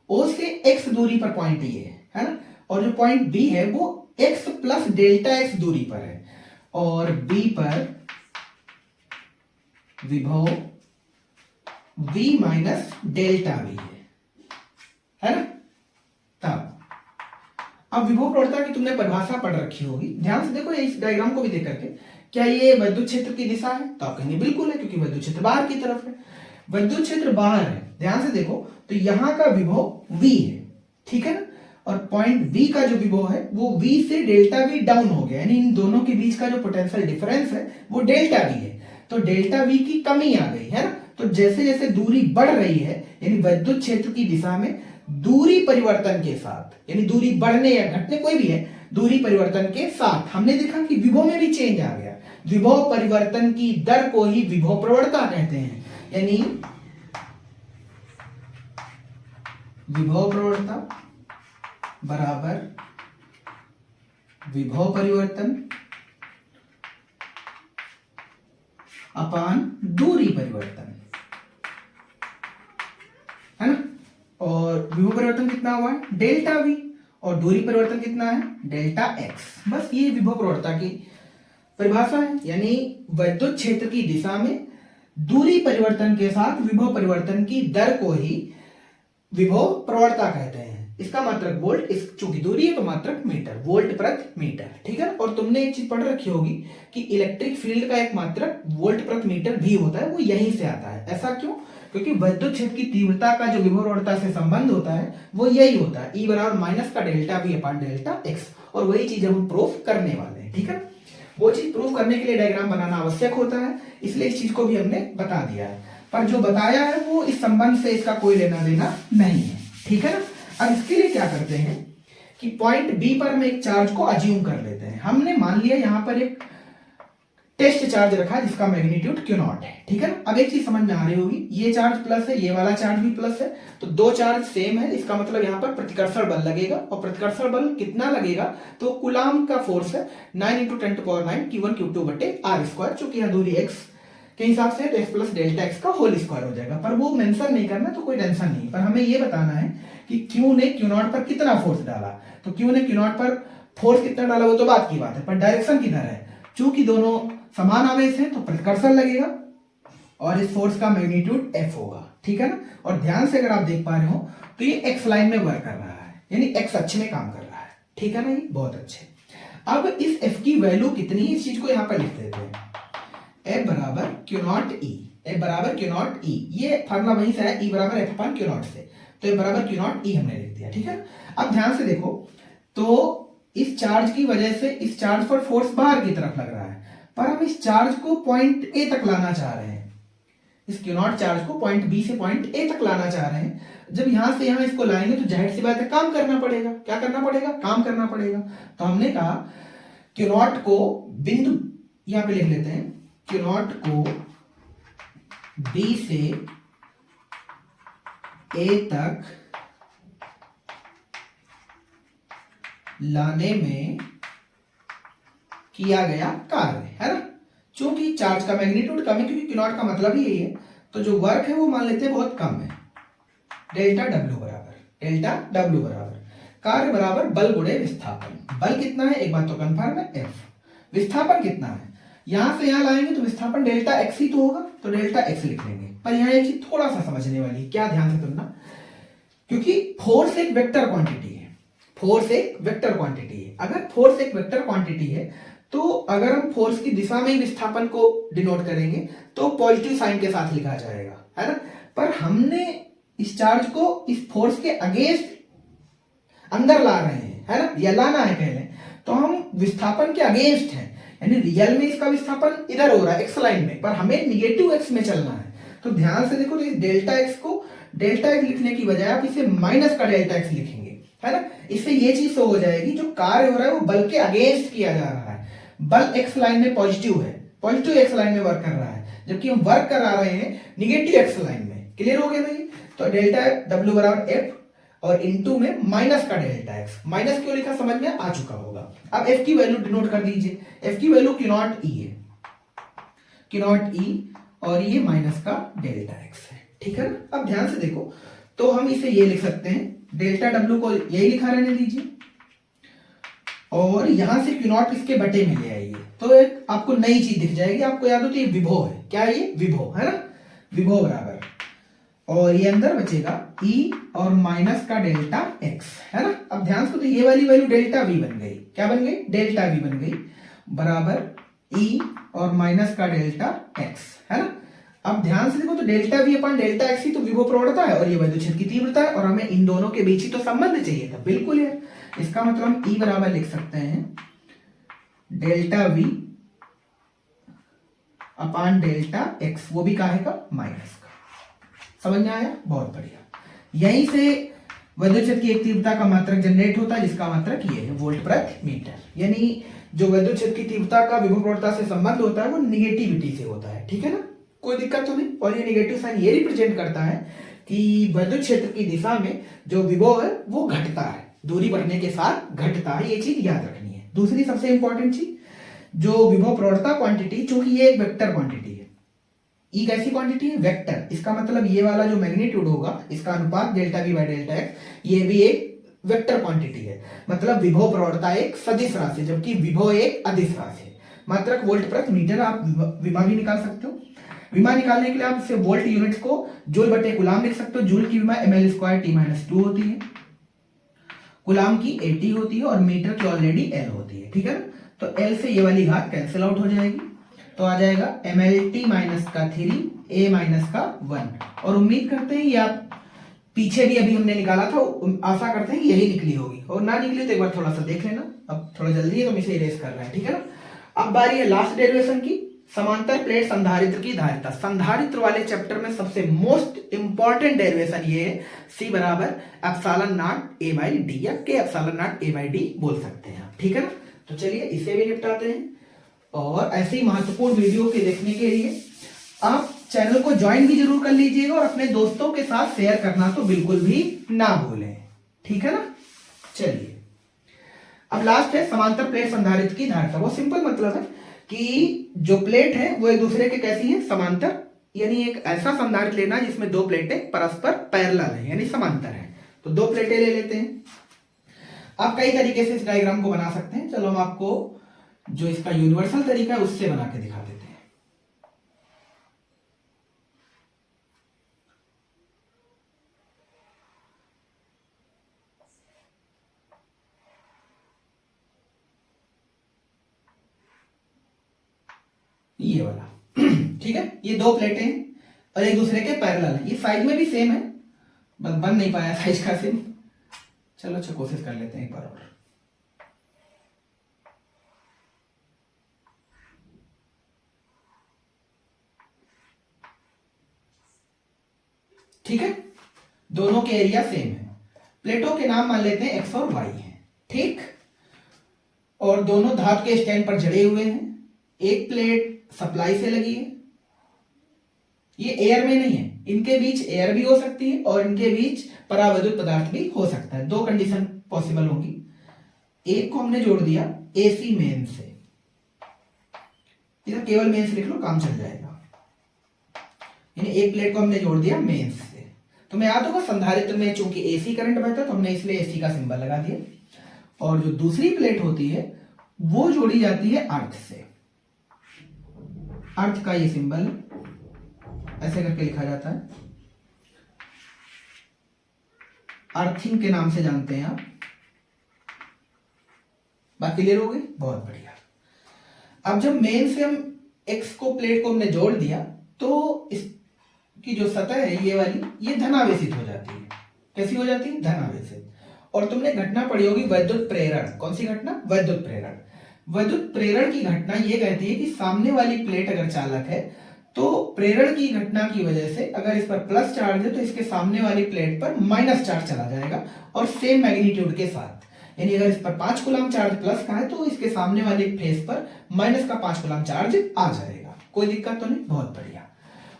S1: O से x दूरी पर पॉइंट ये है ना, और जो पॉइंट B है वो x प्लस डेल्टा x दूरी पर है, और B पर विभव V माइनस डेल्टा V है ना। तब अब विभव प्रवणता की तुमने परिभाषा पढ़ रखी होगी, ध्यान से देखो इस डायग्राम को भी देख करके, क्या ये विद्युत क्षेत्र की दिशा है, तो आप कहेंगे बिल्कुल है, क्योंकि विद्युत क्षेत्र बाहर की तरफ है। विद्युत क्षेत्र बाहर है, ध्यान से देखो तो यहां का विभव V है, ठीक है ना। और पॉइंट V का जो विभव है वो V से डेल्टा V डाउन हो गया, यानी इन दोनों के बीच का जो पोटेंशियल डिफरेंस है वो डेल्टा V है। तो डेल्टा V की कमी आ गई है ना। तो जैसे जैसे दूरी बढ़ रही है, यानी विद्युत क्षेत्र की दिशा में दूरी परिवर्तन के साथ, यानी दूरी बढ़ने या घटने कोई भी है, दूरी परिवर्तन के साथ हमने देखा कि विभव में भी चेंज आ गया। विभव परिवर्तन की दर को ही विभव प्रवणता कहते हैं, यानी विभव प्रवणता बराबर विभव परिवर्तन अपान दूरी परिवर्तन, है ना। और विभव परिवर्तन कितना हुआ है, डेल्टा V, और दूरी परिवर्तन कितना है, डेल्टा x। बस ये विभव प्रवणता की परिभाषा है, यानी विद्युत क्षेत्र की दिशा में दूरी परिवर्तन के साथ विभव परिवर्तन की दर को ही विभव प्रवणता कहते हैं। इसका मात्रक वोल्ट, इस चूंकि दूरी है तो मात्रक मीटर, वोल्ट प्रति मीटर, ठीक है। और तुमने एक चीज पढ़ रखी होगी कि इलेक्ट्रिक फील्ड का एक मात्रक वोल्ट प्रति मीटर भी होता है, वो यहीं से आता है। ऐसा क्यों, क्योंकि विद्युत क्षेत्र की तीव्रता का जो विभव प्रवणता से संबंध होता है वो यही होता है, E बराबर माइनस का डेल्टा V अपान डेल्टा x। और वही चीज हम प्रूफ करने वाले हैं, ठीक है। वो चीज प्रूफ करने के लिए डायग्राम बनाना आवश्यक होता है, इसलिए इस चीज को भी हमने बता दिया है। पर जो बताया है वो इस संबंध से इसका कोई लेना देना नहीं है, ठीक है ना। अब इसके लिए क्या करते हैं कि पॉइंट B पर हम एक चार्ज को अज्यूम कर लेते हैं। हमने मान लिया यहां पर एक टेस्ट चार्ज रखा जिसका मैग्नीट्यूड Q0 है, ठीक है ना। अब एक चीज समझ में आ रही होगी, ये चार्ज प्लस है, ये वाला चार्ज भी प्लस है, तो दो चार्ज सेम है, इसका मतलब यहाँ पर प्रतिकर्षण बल लगेगा। और प्रतिकर्षण बल कितना लगेगा, तो कूलाम का फोर्स है 9 × 10⁹ Q1 Q2 बटे r², चूंकि यहाँ दूरी x के हिसाब से तो x प्लस डेल्टा x का होल स्क्वायर हो जाएगा। पर वो मेंशन नहीं करना तो कोई टेंशन नहीं, पर हमें ये बताना है कि Q ने Q0 पर कितना फोर्स डाला। तो Q ने Q0 पर फोर्स कितना डाला वो तो बात की बात है, पर डायरेक्शन किधर है, चूंकि दोनों समान आवेश है तो प्रतिकर्षण लगेगा और इस फोर्स का मैग्नीट्यूड F होगा, ठीक है ना। और ध्यान से अगर आप देख पा रहे हो तो ये x लाइन में वर्क कर रहा है, यानी x अक्ष में काम कर रहा है, ठीक है ना। ये बहुत अच्छे। अब इस F की वैल्यू कितनी है, इस चीज को यहां पर लिख देते हैं, F बराबर Q0E, F बराबर Q0E। ये फार्मूला वहीं से है, E बराबर F अपान Q0 से, तो F बराबर Q0E हमने लिख दिया, ठीक है। अब ध्यान से देखो, तो इस चार्ज की वजह से इस चार्ज पर फोर्स बाहर की तरफ लग रहा है, पर हम इस चार्ज को पॉइंट A तक लाना चाह रहे हैं। इस Q0 चार्ज को पॉइंट B से पॉइंट A तक लाना चाह रहे हैं। जब यहां से यहां इसको लाएंगे तो जाहिर सी बात है काम करना पड़ेगा। क्या करना पड़ेगा, काम करना पड़ेगा। तो हमने कहा Q0 को बिंदु यहां पे लिख लेते हैं, Q0 को B से A तक लाने में किया गया कार्य, है ना। चूंकि चार्ज का मैग्नीट्यूड कम है, क्योंकि Q0 का मतलब ही यही है, तो जो वर्क है वो मान लेते हैं बहुत कम है, डेल्टा W बराबर कार्य बराबर बल गुणे विस्थापन। बल कितना है एक बात तो कंफर्म है, F। विस्थापन कितना है, यहां से यहां लाएंगे तो विस्थापन डेल्टा x ही तो होगा, तो डेल्टा x लिख लेंगे। पर यहां एक चीज थोड़ा सा समझने वाली, क्या ध्यान से सुनना, क्योंकि फोर्स एक वेक्टर क्वांटिटी है, फोर्स एक वेक्टर क्वांटिटी है। अगर फोर्स एक वेक्टर क्वांटिटी है तो अगर हम फोर्स की दिशा में ही विस्थापन को डिनोट करेंगे तो पॉजिटिव साइन के साथ लिखा जाएगा, है ना। पर हमने इस चार्ज को इस फोर्स के अगेंस्ट अंदर ला रहे हैं, है ना, या लाना है पहले, तो हम विस्थापन के अगेंस्ट हैं, यानी रियल में इसका विस्थापन इधर हो रहा है एक्स लाइन में, पर हमें निगेटिव एक्स में चलना है। तो ध्यान से देखो, तो इस डेल्टा एक्स को डेल्टा एक्स लिखने की बजाय आप इसे माइनस का डेल्टा एक्स लिखेंगे, है ना। इससे ये चीज तो हो जाएगी, जो कार्य हो रहा है वो बल के अगेंस्ट किया जा रहा है। बल एक्स लाइन में पॉजिटिव है, पॉजिटिव एक्स लाइन में वर्क कर रहा है, जबकि हम वर्क करा रहे हैं निगेटिव एक्स लाइन में। क्लियर हो गया भाई। तो डेल्टा W बराबर F और इनटू में माइनस का डेल्टा एक्स। माइनस क्यों लिखा समझ में आ चुका होगा। अब F की वैल्यू डिनोट कर दीजिए, F की वैल्यू Q0E है, Q0E, और ये माइनस का डेल्टा एक्स है, ठीक है ना। अब ध्यान से देखो, तो हम इसे ये लिख सकते हैं, डेल्टा W को यही लिखा रहने दीजिए, और यहां से Q0 इसके बटे में ले आइए, तो एक आपको नई चीज दिख जाएगी। आपको याद हो तो ये विभव है, क्या है ये, विभव, है ना। विभव बराबर, और ये अंदर बचेगा E और माइनस का डेल्टा x, है ना। अब ध्यान से, तो ये वाली वैल्यू डेल्टा V बन गई, क्या बन गई, डेल्टा V बन गई, बराबर E और माइनस का डेल्टा x, है ना। अब ध्यान से देखो तो delta we upon delta x ही तो विभव प्रवणता है और ये वैद्युत क्षेत्र की तीव्रता है और हमें इन दोनों के बीच ही तो संबंध चाहिए था। बिल्कुल यार, इसका मतलब हम ई बराबर लिख सकते हैं delta V upon delta x, वो भी काहे का, माइनस का। समझ में आया? बहुत बढ़िया। यहीं से वैद्युत क्षेत्र की एक तीव्रता का मात्रक जनरेट होता है जिसका मात्रक ये है वोल्ट प्रति मीटर। यानी जो वैद्युत क्षेत्र की तीव्रता का विभव प्रवणता से संबंध होता है वो निगेटिविटी से होता है। ठीक है ना, कोई दिक्कत तो नहीं। और ये निगेटिव साइन ये रिप्रेजेंट करता है कि वैद्युत क्षेत्र की दिशा में जो विभव है वो घटता है, दूरी बढ़ने के साथ घटता है, ये चीज याद रखनी है। दूसरी सबसे इंपॉर्टेंट चीज, जो विभव प्रवणता क्वांटिटी, चूंकि ये एक वेक्टर क्वांटिटी है, ई कैसी क्वांटिटी है, वेक्टर, इसका मतलब ये वाला जो मैग्नीट्यूड होगा इसका अनुपात delta we by delta x, ये भी एक वेक्टर क्वांटिटी है। मतलब विभव प्रवणता एक सदिश राशि जबकि विभव एक अदिश राशि है। मात्रक वोल्ट प्रति मीटर, आप विमा भी निकाल सकते हो। विमा निकालने के लिए आप इसे वोल्ट यूनिट को जूल बटे गुलाम लिख सकते हो। जूल की विमा ml स्क्वायर t माइनस 2 होती है, गुलाम की 80 होती है और मीटर की ऑलरेडी l होती है। ठीक है ना, तो l से ये वाली घात कैंसिल आउट हो जाएगी तो आ जाएगा mlt माइनस का 3 a माइनस का 1। और उम्मीद करते हैं ये आप पीछे भी अभी हमने निकाला था, आशा करते हैं यही निकली होगी, और ना निकली तो एक बार थोड़ा सा देख लेना। अब थोड़ा जल्दी है तो हम इसे इरेज कर रहे हैं। ठीक है ना, अब बारी है लास्ट डेरिवेशन की, समांतर प्लेट संधारित्र की धारिता। संधारित्र वाले चैप्टर में सबसे मोस्ट इंपॉर्टेंट डेरिवेशन ये है, C बराबर epsilon not a by D या k epsilon not a by D बोल सकते हैं। ठीक है ना, तो चलिए इसे भी निपटाते हैं। और ऐसे ही महत्वपूर्ण वीडियो के देखने के लिए आप चैनल को ज्वाइन भी जरूर कर लीजिएगा और अपने दोस्तों के साथ शेयर करना तो बिल्कुल भी ना भूलें। ठीक है ना, चलिए अब लास्ट है समांतर प्लेट संधारित्र की धारिता। वो सिंपल मतलब है कि जो प्लेट है वो एक दूसरे के कैसी है, समांतर, यानी एक ऐसा संधारित्र लेना जिसमें दो प्लेटें परस्पर पैरेलल है यानी समांतर है। तो दो प्लेटें ले लेते हैं। आप कई तरीके से इस डायग्राम को बना सकते हैं, चलो हम आपको जो इसका यूनिवर्सल तरीका है उससे बना के दिखा देते हैं। ये वाला ठीक है, ये दो प्लेटें और एक दूसरे के पैरेलल है, ये साइज में भी सेम है, बस बन नहीं पाया साइज का सेम। चलो अच्छा कोशिश कर लेते हैं एक बार और। ठीक है, दोनों के एरिया सेम है, प्लेटों के नाम मान लेते हैं x और y हैं। ठीक, और दोनों धातु के स्टैंड पर जड़े हुए हैं। एक प्लेट सप्लाई से लगी है, ये एयर में नहीं है, इनके बीच एयर भी हो सकती है और इनके बीच परावैद्युत पदार्थ भी हो सकता है। दो कंडीशन पॉसिबल होंगी। एक को हमने जोड़ दिया एसी मेन से, इधर केवल मेन से लिख लो काम चल जाएगा, यानी एक प्लेट को हमने जोड़ दिया मेन से। तो मैं याद होगा संधारित्र में चूंकि एसी करंट बहता है तो हमने इसलिए एसी का सिंबल लगा दिया। और जो दूसरी प्लेट होती है वो जोड़ी जाती है अर्थ से, अर्थ का ये सिंबल ऐसे करके लिखा जाता है, अर्थिंग के नाम से जानते हैं आप। बात क्लियर हो गई? बहुत बढ़िया। अब जब मेन से हम एक्स को प्लेट को हमने जोड़ दिया तो इसकी जो सतह है ये वाली, ये धनावेशित हो जाती है। कैसी हो जाती है? धनावेशित। और तुमने घटना पढ़ी होगी वैद्युत प्रेरण। कौन सी घटना? वैद्युत प्रेरण। वैद्युत प्रेरण की घटना ये कहती है कि सामने वाली प्लेट अगर चालक है तो प्रेरण की घटना की वजह से अगर इस पर प्लस चार्ज है तो इसके सामने वाली प्लेट पर माइनस चार्ज चला जाएगा और सेम मैग्नीट्यूड के साथ। यानी अगर इस पर 5 कूलम चार्ज प्लस का है तो इसके सामने वाले फेस पर माइनस का 5 कूलम चार्ज आ जाएगा। कोई दिक्कत तो नहीं? बहुत बढ़िया।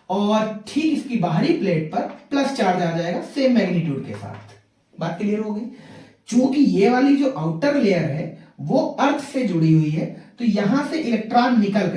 S1: और ठीक इसकी बाहरी प्लेट पर प्लस चार्ज आ जाएगा सेम मैग्नीट्यूड के साथ। बात क्लियर हो गई? चूंकि ये वाली जो आउटर लेयर है वो अर्थ से जुड़ी हुई है तो यहां से इलेक्ट्रॉन निकल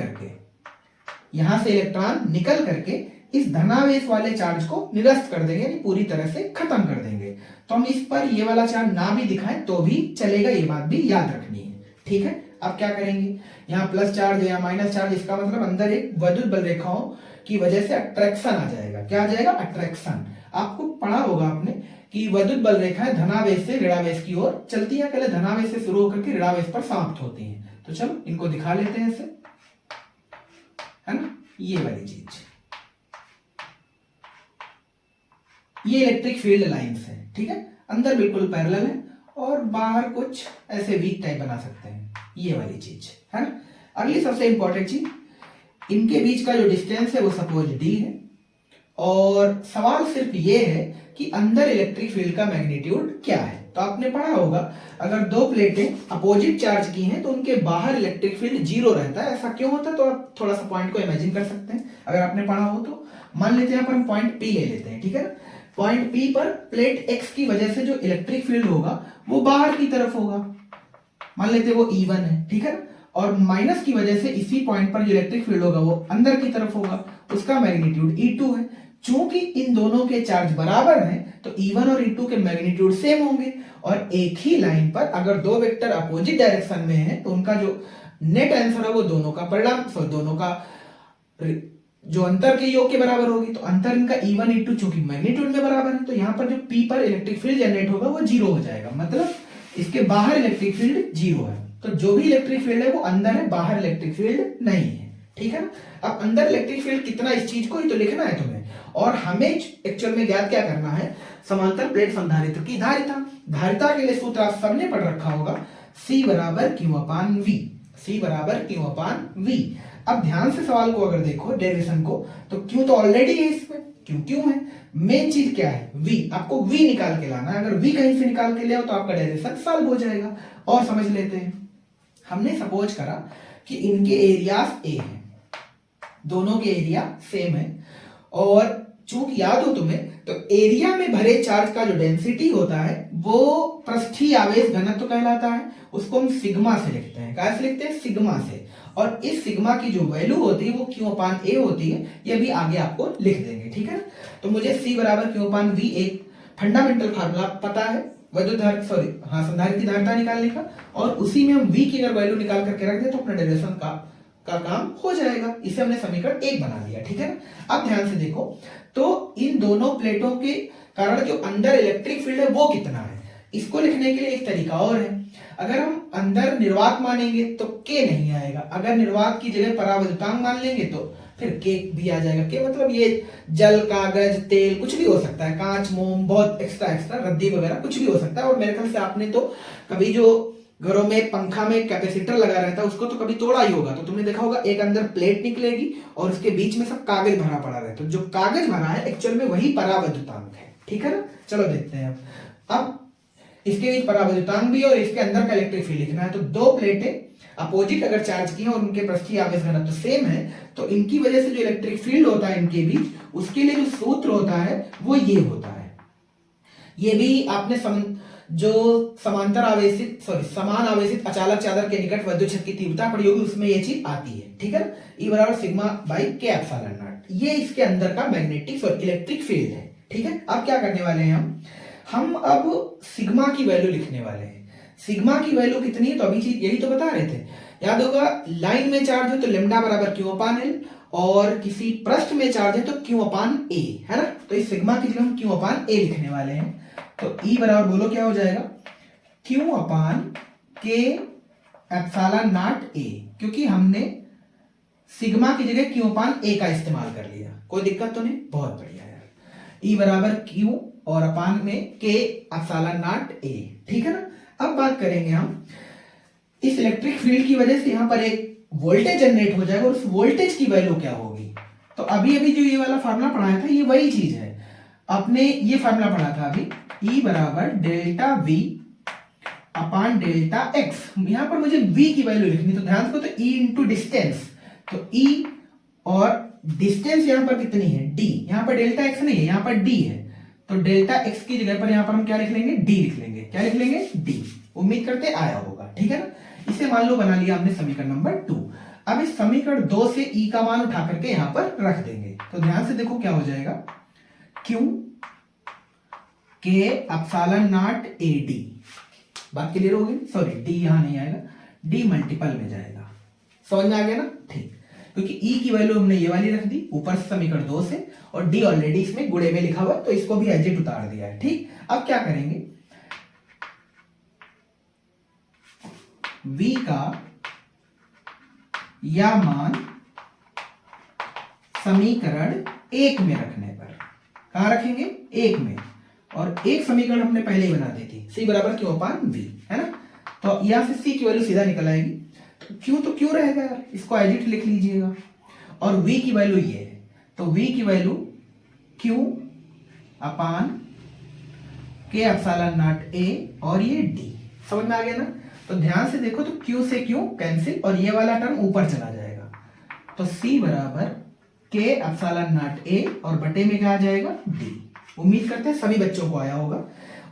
S1: करके इस धनावेश वाले चार्ज को निरस्त कर देंगे, यानी पूरी तरह से खत्म कर देंगे। तो हम इस पर ये वाला चार्ज ना भी दिखाएं तो भी चलेगा, ये बात भी याद रखनी है। ठीक है, अब क्या करेंगे, यहाँ प्लस चार्ज या माइनस चार्ज, इसका मतलब अंदर एक वैद्युत बल रेखाओं की वजह से अट्रैक्शन आ जाएगा। क्या आ जाएगा? अट्रैक्शन। आपको पढ़ा होगा आपने कि वैद्युत बल रेखाएं धनावेश से ऋणावेश की ओर चलती है, पहले धनावेश से शुरू होकर के ऋणावेश पर समाप्त होती हैं। तो चलो इनको दिखा लेते हैं ऐसे, है ना, ये वाली चीज। ये इलेक्ट्रिक फील्ड लाइंस है, ठीक है, अंदर बिल्कुल पैरेलल है और बाहर कुछ ऐसे वीक टाइप बना सकते हैं, ये वाली चीज है ना। अगली सबसे इंपॉर्टेंट चीज, इनके बीच का जो डिस्टेंस है वो सपोज डी है और सवाल सिर्फ ये है कि अंदर इलेक्ट्रिक फील्ड का मैग्नीट्यूड क्या है। तो आपने पढ़ा होगा अगर दो प्लेटें अपोजिट चार्ज की हैं तो उनके बाहर इलेक्ट्रिक फील्ड जीरो रहता है। ऐसा क्यों होता है? तो आप थोड़ा सा पॉइंट को इमेजिन कर सकते हैं अगर आपने पढ़ा हो तो। मान लेते हैं यहाँ पर हम पॉइंट पी ले लेते हैं, ठीक है ना। पॉइंट पी पर प्लेट एक्स की वजह से जो इलेक्ट्रिक फील्ड होगा वो बाहर की तरफ होगा, मान लेते हैं वो E1 है, ठीक है ना। और माइनस की वजह से इसी पॉइंट पर जो इलेक्ट्रिक फील्ड होगा वो अंदर की तरफ होगा, उसका मैग्नीट्यूड E2 है। चूंकि इन दोनों के चार्ज बराबर हैं तो E1 और E2 के मैग्नीट्यूड सेम होंगे और एक ही लाइन पर अगर दो वेक्टर अपोजिट डायरेक्शन में हैं तो उनका जो नेट आंसर है वो दोनों का परिणाम दोनों का जो अंतर के योग के बराबर होगी। तो अंतर इनका E1 E2 चूंकि मैग्नीट्यूड में बराबर है तो यहाँ पर जो P पर इलेक्ट्रिक फील्ड जनरेट होगा वो जीरो हो जाएगा, मतलब इसके बाहर इलेक्ट्रिक फील्ड जीरो है। तो जो भी इलेक्ट्रिक फील्ड है वो अंदर है, बाहर इलेक्ट्रिक फील्ड नहीं है, ठीक है ना। अब अंदर इलेक्ट्रिक फील्ड कितना इस चीज को ही तो लिखना है तुम्हें, और हमें एक्चुअल में ज्ञात क्या करना है, समांतर प्लेट संधारित्र की धारिता। धारिता के लिए सूत्र आप सबने पढ़ रखा होगा, C बराबर Q/V, C बराबर Q/V। अब ध्यान से सवाल को अगर देखो डेरिवेशन को, तो Q तो ऑलरेडी है इसमें, क्यों है, मेन चीज क्या है V, आपको V निकाल के लाना है। अगर V कहीं से निकाल के ले आओ तो आपका डेरिवेशन सॉल्व हो जाएगा। और समझ लेते हैं, हमने सपोज करा कि इनके एरियाज A है, दोनों के एरिया सेम है और चूंकि याद हो तुम्हें तो एरिया में भरे चार्ज का जो डेंसिटी होता है वो पृष्ठीय आवेश घनत्व कहलाता है, उसको हम सिग्मा से लिखते हैं। कैसे लिखते हैं? सिग्मा से। और इस सिग्मा की जो वैल्यू होती है वो Q/A होती है, ये भी आगे आपको लिख देंगे, ठीक है। तो मुझे C बराबर Q/V एक फंडामेंटल फार्मूला पता है संधारित्र की धारिता निकालने का, और उसी में हम V की अगर वैल्यू निकाल करके रख दे तो अपना डेरिवेशन का काम हो जाएगा। इसे हमने समीकरण 1 बना लिया, ठीक है ना। अब ध्यान से देखो, तो इन दोनों प्लेटों के कारण जो अंदर इलेक्ट्रिक फील्ड है वो कितना है, इसको लिखने के लिए एक तरीका और है। अगर हम अंदर निर्वात मानेंगे तो K नहीं आएगा, अगर निर्वात की जगह परावैद्युतांक मान लेंगे तो फिर K भी आ जाएगा। K मतलब ये जल, कागज, तेल कुछ भी हो सकता है, कांच, मोम, बहुत एक्स्ट्रा रद्दी वगैरह कुछ भी हो सकता है। और मेरे ख्याल से आपने तो कभी जो घरों में पंखा में कैपेसिटर लगा रहता है उसको तो कभी तोड़ा ही होगा, तो तुमने देखा होगा एक अंदर प्लेट निकलेगी और उसके बीच में सब कागज भरा पड़ा रहता है। जो कागज भरा है एक्चुअल में वही परावैद्युतांक है, ठीक है ना। चलो देखते हैं अब इसके बीच परावैद्युतांक भी और इसके अंदर का इलेक्ट्रिक फील्ड लिखना है। तो दो प्लेटें अपोजिट अगर चार्ज की हैं और उनके पृष्ठीय आवेश घनत्व सेम है तो इनकी वजह से जो इलेक्ट्रिक फील्ड होता है इनके बीच, उसके लिए जो सूत्र होता है वो ये होता है। ये भी आपने जो समान आवेशित अचालक चादर के निकट विद्युत क्षेत्र की तीव्रता पड़ी होगी उसमें ये चीज आती है, ठीक है। E बराबर sigma by K epsilon not, ये इसके अंदर का मैग्नेटिक इलेक्ट्रिक फील्ड है, ठीक है। अब क्या करने वाले हैं हम अब सिग्मा की वैल्यू लिखने वाले हैं। सिग्मा की वैल्यू कितनी है, तो अभी चीज यही तो बता रहे थे, याद होगा लाइन में चार्ज है तो लेमडा बराबर Q/L और किसी पृष्ठ में चार्ज है तो Q/A, है ना। तो इस सिग्मा की जगह हम Q/A लिखने वाले हैं। तो E बराबर बोलो क्या हो जाएगा, Q/K एप्सिलॉन नॉट A, क्योंकि हमने सिग्मा की जगह Q/A का इस्तेमाल कर लिया, कोई दिक्कत तो नहीं, बहुत बढ़िया यार। E बराबर Q और अपान में K एप्सिलॉन नॉट A, ठीक है ना। अब बात करेंगे हम इस इलेक्ट्रिक फील्ड की वजह से यहाँ पर एक वोल्टेज जनरेट हो जाएगा और उस वोल्टेज की वैल्यू क्या होगी। तो अभी जो ये वाला फार्मूला पढ़ाया था ये वही चीज है, आपने ये फार्मूला पढ़ा था अभी, E बराबर डेल्टा V अपान डेल्टा X। यहां पर मुझे V की वैल्यू लिखनी, तो ध्यान से, तो E इंटू डिस्टेंस, तो E और डिस्टेंस यहां पर कितनी है D, यहां पर डेल्टा X नहीं है, यहां पर D है, तो डेल्टा X की जगह पर यहां पर हम क्या लिख लेंगे, D लिख लेंगे। क्या लिख लेंगे? D। उम्मीद करते आया होगा, ठीक है ना। इसे मान लो बना लिया हमने समीकरण नंबर 2। अब इस समीकरण 2 से E का मान उठा करके यहां पर रख देंगे। तो ध्यान से देखो क्या हो जाएगा, Q K epsilon not AD, बात क्लियर हो गई। सॉरी D यहां नहीं आएगा, D मल्टीपल में जाएगा, समझ में आ गया ना, ठीक। क्योंकि E की वैल्यू हमने ये वाली रख दी ऊपर से समीकरण 2 से, और D ऑलरेडी इसमें गुणे में लिखा हुआ है तो इसको भी एज इट उतार दिया है, ठीक। अब क्या करेंगे, V का या मान समीकरण 1 में रखने पर कहां रखेंगे, एक में, और एक समीकरण हमने पहले ही बना दी थी, C बराबर Q अपान V, है ना। तो यहाँ से C की वैल्यू सीधा निकल आएगी, तो Q तो Q रहेगा यार, इसको एज इट लिख लीजिएगा, और V की वैल्यू ये है, तो V की value Q upon K epsilon not A और ये D, समझ में आ गया ना। तो ध्यान से देखो, तो Q से Q कैंसिल और ये वाला टर्म ऊपर चला जाएगा, तो C बराबर K एप्सिलॉन नॉट A और बटे में क्या आ जाएगा D। उम्मीद करते हैं सभी बच्चों को आया होगा।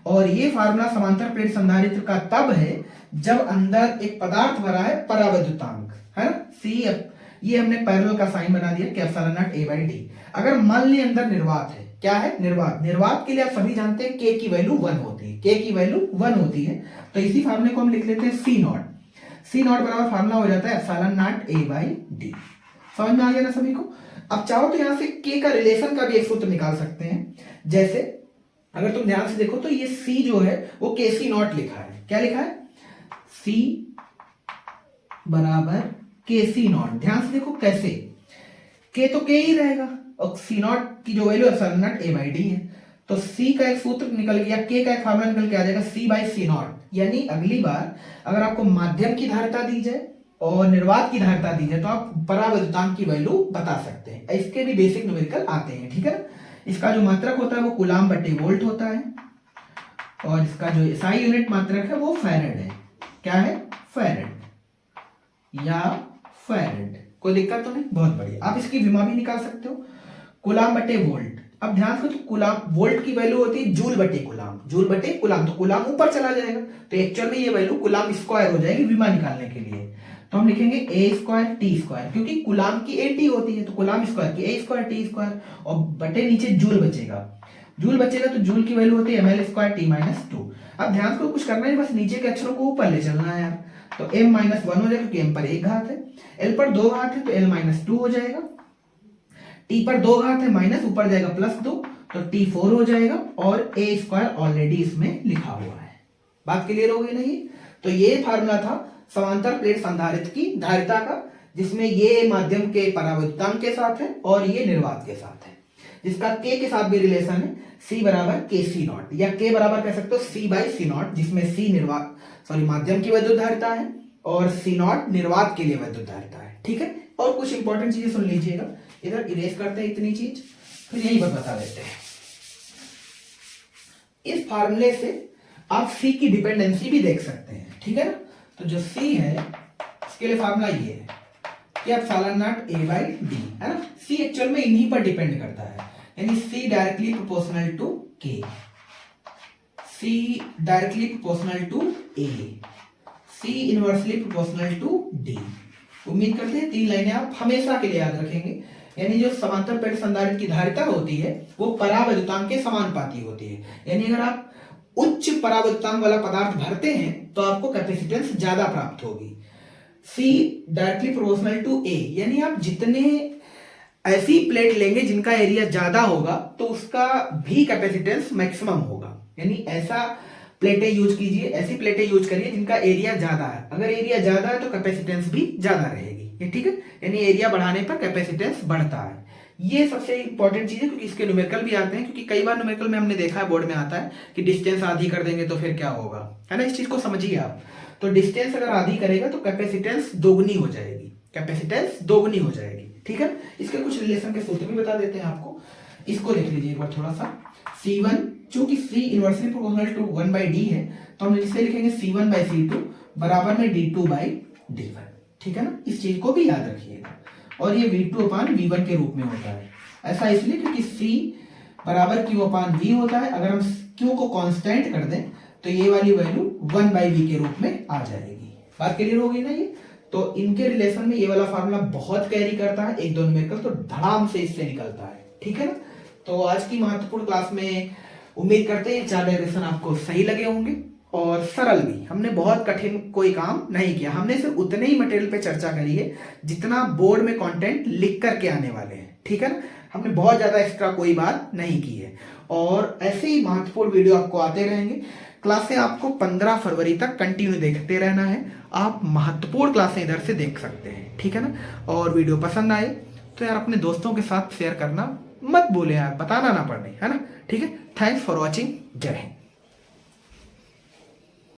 S1: और ये फार्मूला समांतर प्लेट संधारित्र का तब है जब अंदर एक पदार्थ भरा है परावैद्युतांक, है ना। C ये हमने पैरेलल का साइन बना दिया, K epsilon not A by D। अगर मान ली अंदर निर्वात है, क्या है निर्वात, निर्वात के लिए आप सभी जानते हैं K की वैल्यू 1 होती है, K की वैल्यू 1 होती है, तो इसी फार्मूले को हम लिख लेते हैं C नॉट। C नॉट बराबर फार्मूला हो जाता है epsilon not A by D। समझ में आ गया ना सभी को। अब चाहो तो यहां से K का रिलेशन का भी एक सूत्र निकाल सकते हैं, जैसे अगर तुम ध्यान से देखो तो ये C जो है वो KC नॉट लिखा है, क्या लिखा है C बराबर KC नॉट। ध्यान से देखो कैसे, K तो K ही रहेगा और C नॉट की जो value epsilon not A by D है, तो C का एक सूत्र निकल गया, K का एक फार्मूला निकल के आ जाएगा C बाई C नॉट। यानी अगली बार अगर आपको माध्यम की धारिता दी जाए और निर्वात की धारिता दी जाए तो आप परावैद्युतांक की वैल्यू बता सकते हैं, इसके भी बेसिक न्यूमेरिकल आते हैं, ठीक है। इसका जो मात्रक होता है वो कूलाम बटे वोल्ट होता है, और इसका जो SI यूनिट मात्रक है वो फैरेड है, क्या है फैरेड या फैरेड, कोई दिक्कत तो नहीं, बहुत बढ़िया। आप इसकी विमा भी निकाल सकते हो, कूलाम बटे वोल्ट। अब ध्यान से, तो कूलाम वोल्ट की वैल्यू होती है जूल बटे कूलाम, जूल बटे कूलाम, तो कूलाम ऊपर चला जाएगा, तो एक्चुअल में ये वैल्यू कूलाम स्क्वायर हो जाएगी विमा निकालने के लिए, तो हम लिखेंगे A स्क्वायर T स्क्वायर, क्योंकि कूलाम की AT होती है, तो कूलाम स्क्वायर की A स्क्वायर T स्क्वायर, और बटे नीचे जूल बचेगा, जूल बचेगा तो जूल की वैल्यू होती है ml स्क्वायर T माइनस 2। अब ध्यान को कुछ करना है, बस नीचे के अक्षरों को ऊपर ले चलना है यार, तो m माइनस 1 हो जाएगा क्योंकि m पर एक घात है, l पर 2 घात है तो l माइनस 2 हो जाएगा, t पर 2 घात है माइनस ऊपर जाएगा प्लस 2 तो t 4 हो जाएगा, और a स्क्वायर ऑलरेडी इसमें लिखा हुआ है। बात क्लियर हो गई ना ये। तो ये फार्मूला था समांतर प्लेट संधारित्र की धारिता का, जिसमें ये माध्यम के परावैद्युतांक के साथ है और ये निर्वात के साथ है, जिसका K के साथ भी रिलेशन है, C बराबर KC नॉट, या K बराबर कह सकते हो C बाई C नॉट, जिसमें C माध्यम की वैद्युत धारिता है और C नॉट निर्वात के लिए वैद्युत धारिता है, ठीक है। और कुछ इंपॉर्टेंट चीजें सुन लीजिएगा, इधर इरेज करते हैं इतनी चीज, फिर यही बात बता देते हैं। इस फार्मूले से आप C की डिपेंडेंसी भी देख सकते हैं, ठीक है ना। तो जो C है इसके लिए फार्मूला ये है कि epsilon not A by D, है ना। C एक्चुअल में इन्हीं पर डिपेंड करता है, यानी C directly proportional to K, C directly proportional to A, C inversely proportional to D। उम्मीद करते हैं 3 लाइनें आप हमेशा के लिए याद रखेंगे, यानी जो समांतर प्लेट संधारित्र की धारिता होती है वो परावैद्युतांक के समानुपाती होती है, यानी अगर आप उच्च परावैद्युतांक वाला पदार्थ भरते हैं तो आपको कैपेसिटेंस ज्यादा प्राप्त होगी। C directly proportional to A, यानी आप जितने ऐसी प्लेट लेंगे जिनका एरिया ज्यादा होगा तो उसका भी कैपेसिटेंस मैक्सिमम होगा, यानी ऐसा प्लेटें यूज कीजिए, ऐसी प्लेटें यूज करिए जिनका एरिया ज्यादा है, अगर एरिया ज्यादा है तो कैपेसिटेंस भी ज्यादा रहेगी, ये ठीक है। यानी एरिया बढ़ाने पर कैपेसिटेंस बढ़ता है, ये सबसे इंपॉर्टेंट चीज है, क्योंकि इसके न्यूमेरिकल भी आते हैं, क्योंकि कई बार न्यूमेरिकल में हमने देखा है बोर्ड में आता है कि डिस्टेंस आधी कर देंगे तो फिर क्या होगा, है ना। इस चीज को समझिए आप, तो डिस्टेंस अगर आधी करेगा तो कैपेसिटेंस दोगुनी हो जाएगी, कैपेसिटेंस दोगुनी हो जाएगी, ठीक है। इसके कुछ रिलेशन के सूत्र भी बता देते हैं आपको, इसको देख लीजिए एक बार थोड़ा सा। C1 चूंकि C inversely proportional to 1 by D है, तो हम इसे लिखेंगे C1 बाई C2 बराबर में D2 बाई D1, ठीक है ना। इस चीज को भी याद रखिएगा, और ये V2 अपान V1 के रूप में होता है, ऐसा इसलिए क्योंकि C बराबर Q अपान V होता है, अगर हम Q को कांस्टेंट कर दें तो ये वाली वैल्यू 1 बाई V के रूप में आ जाएगी। बात क्लियर हो गई ना ये। तो इनके रिलेशन में ये वाला फार्मूला बहुत कैरी करता है, एक दो न्यूमेरिकल तो धड़ाम से इससे निकलता है, ठीक है ना। तो आज की महत्वपूर्ण क्लास में उम्मीद करते हैं 4 डेरिवेशन आपको सही लगे होंगे और सरल भी। हमने बहुत कठिन कोई काम नहीं किया, हमने सिर्फ उतने ही मटेरियल पे चर्चा करी है जितना बोर्ड में कंटेंट लिख करके आने वाले हैं, ठीक है ना। हमने बहुत ज्यादा एक्स्ट्रा कोई बात नहीं की है, और ऐसे ही महत्वपूर्ण वीडियो आपको आते रहेंगे। क्लासें आपको 15 फरवरी तक कंटिन्यू देखते रहना है, आप महत्वपूर्ण क्लासें इधर से देख सकते हैं, ठीक है ना। और वीडियो पसंद आए तो यार अपने दोस्तों के साथ शेयर करना मत बोले यार, बताना ना पड़े, है ना। ठीक है, थैंक्स फॉर वॉचिंग, जय हिंद।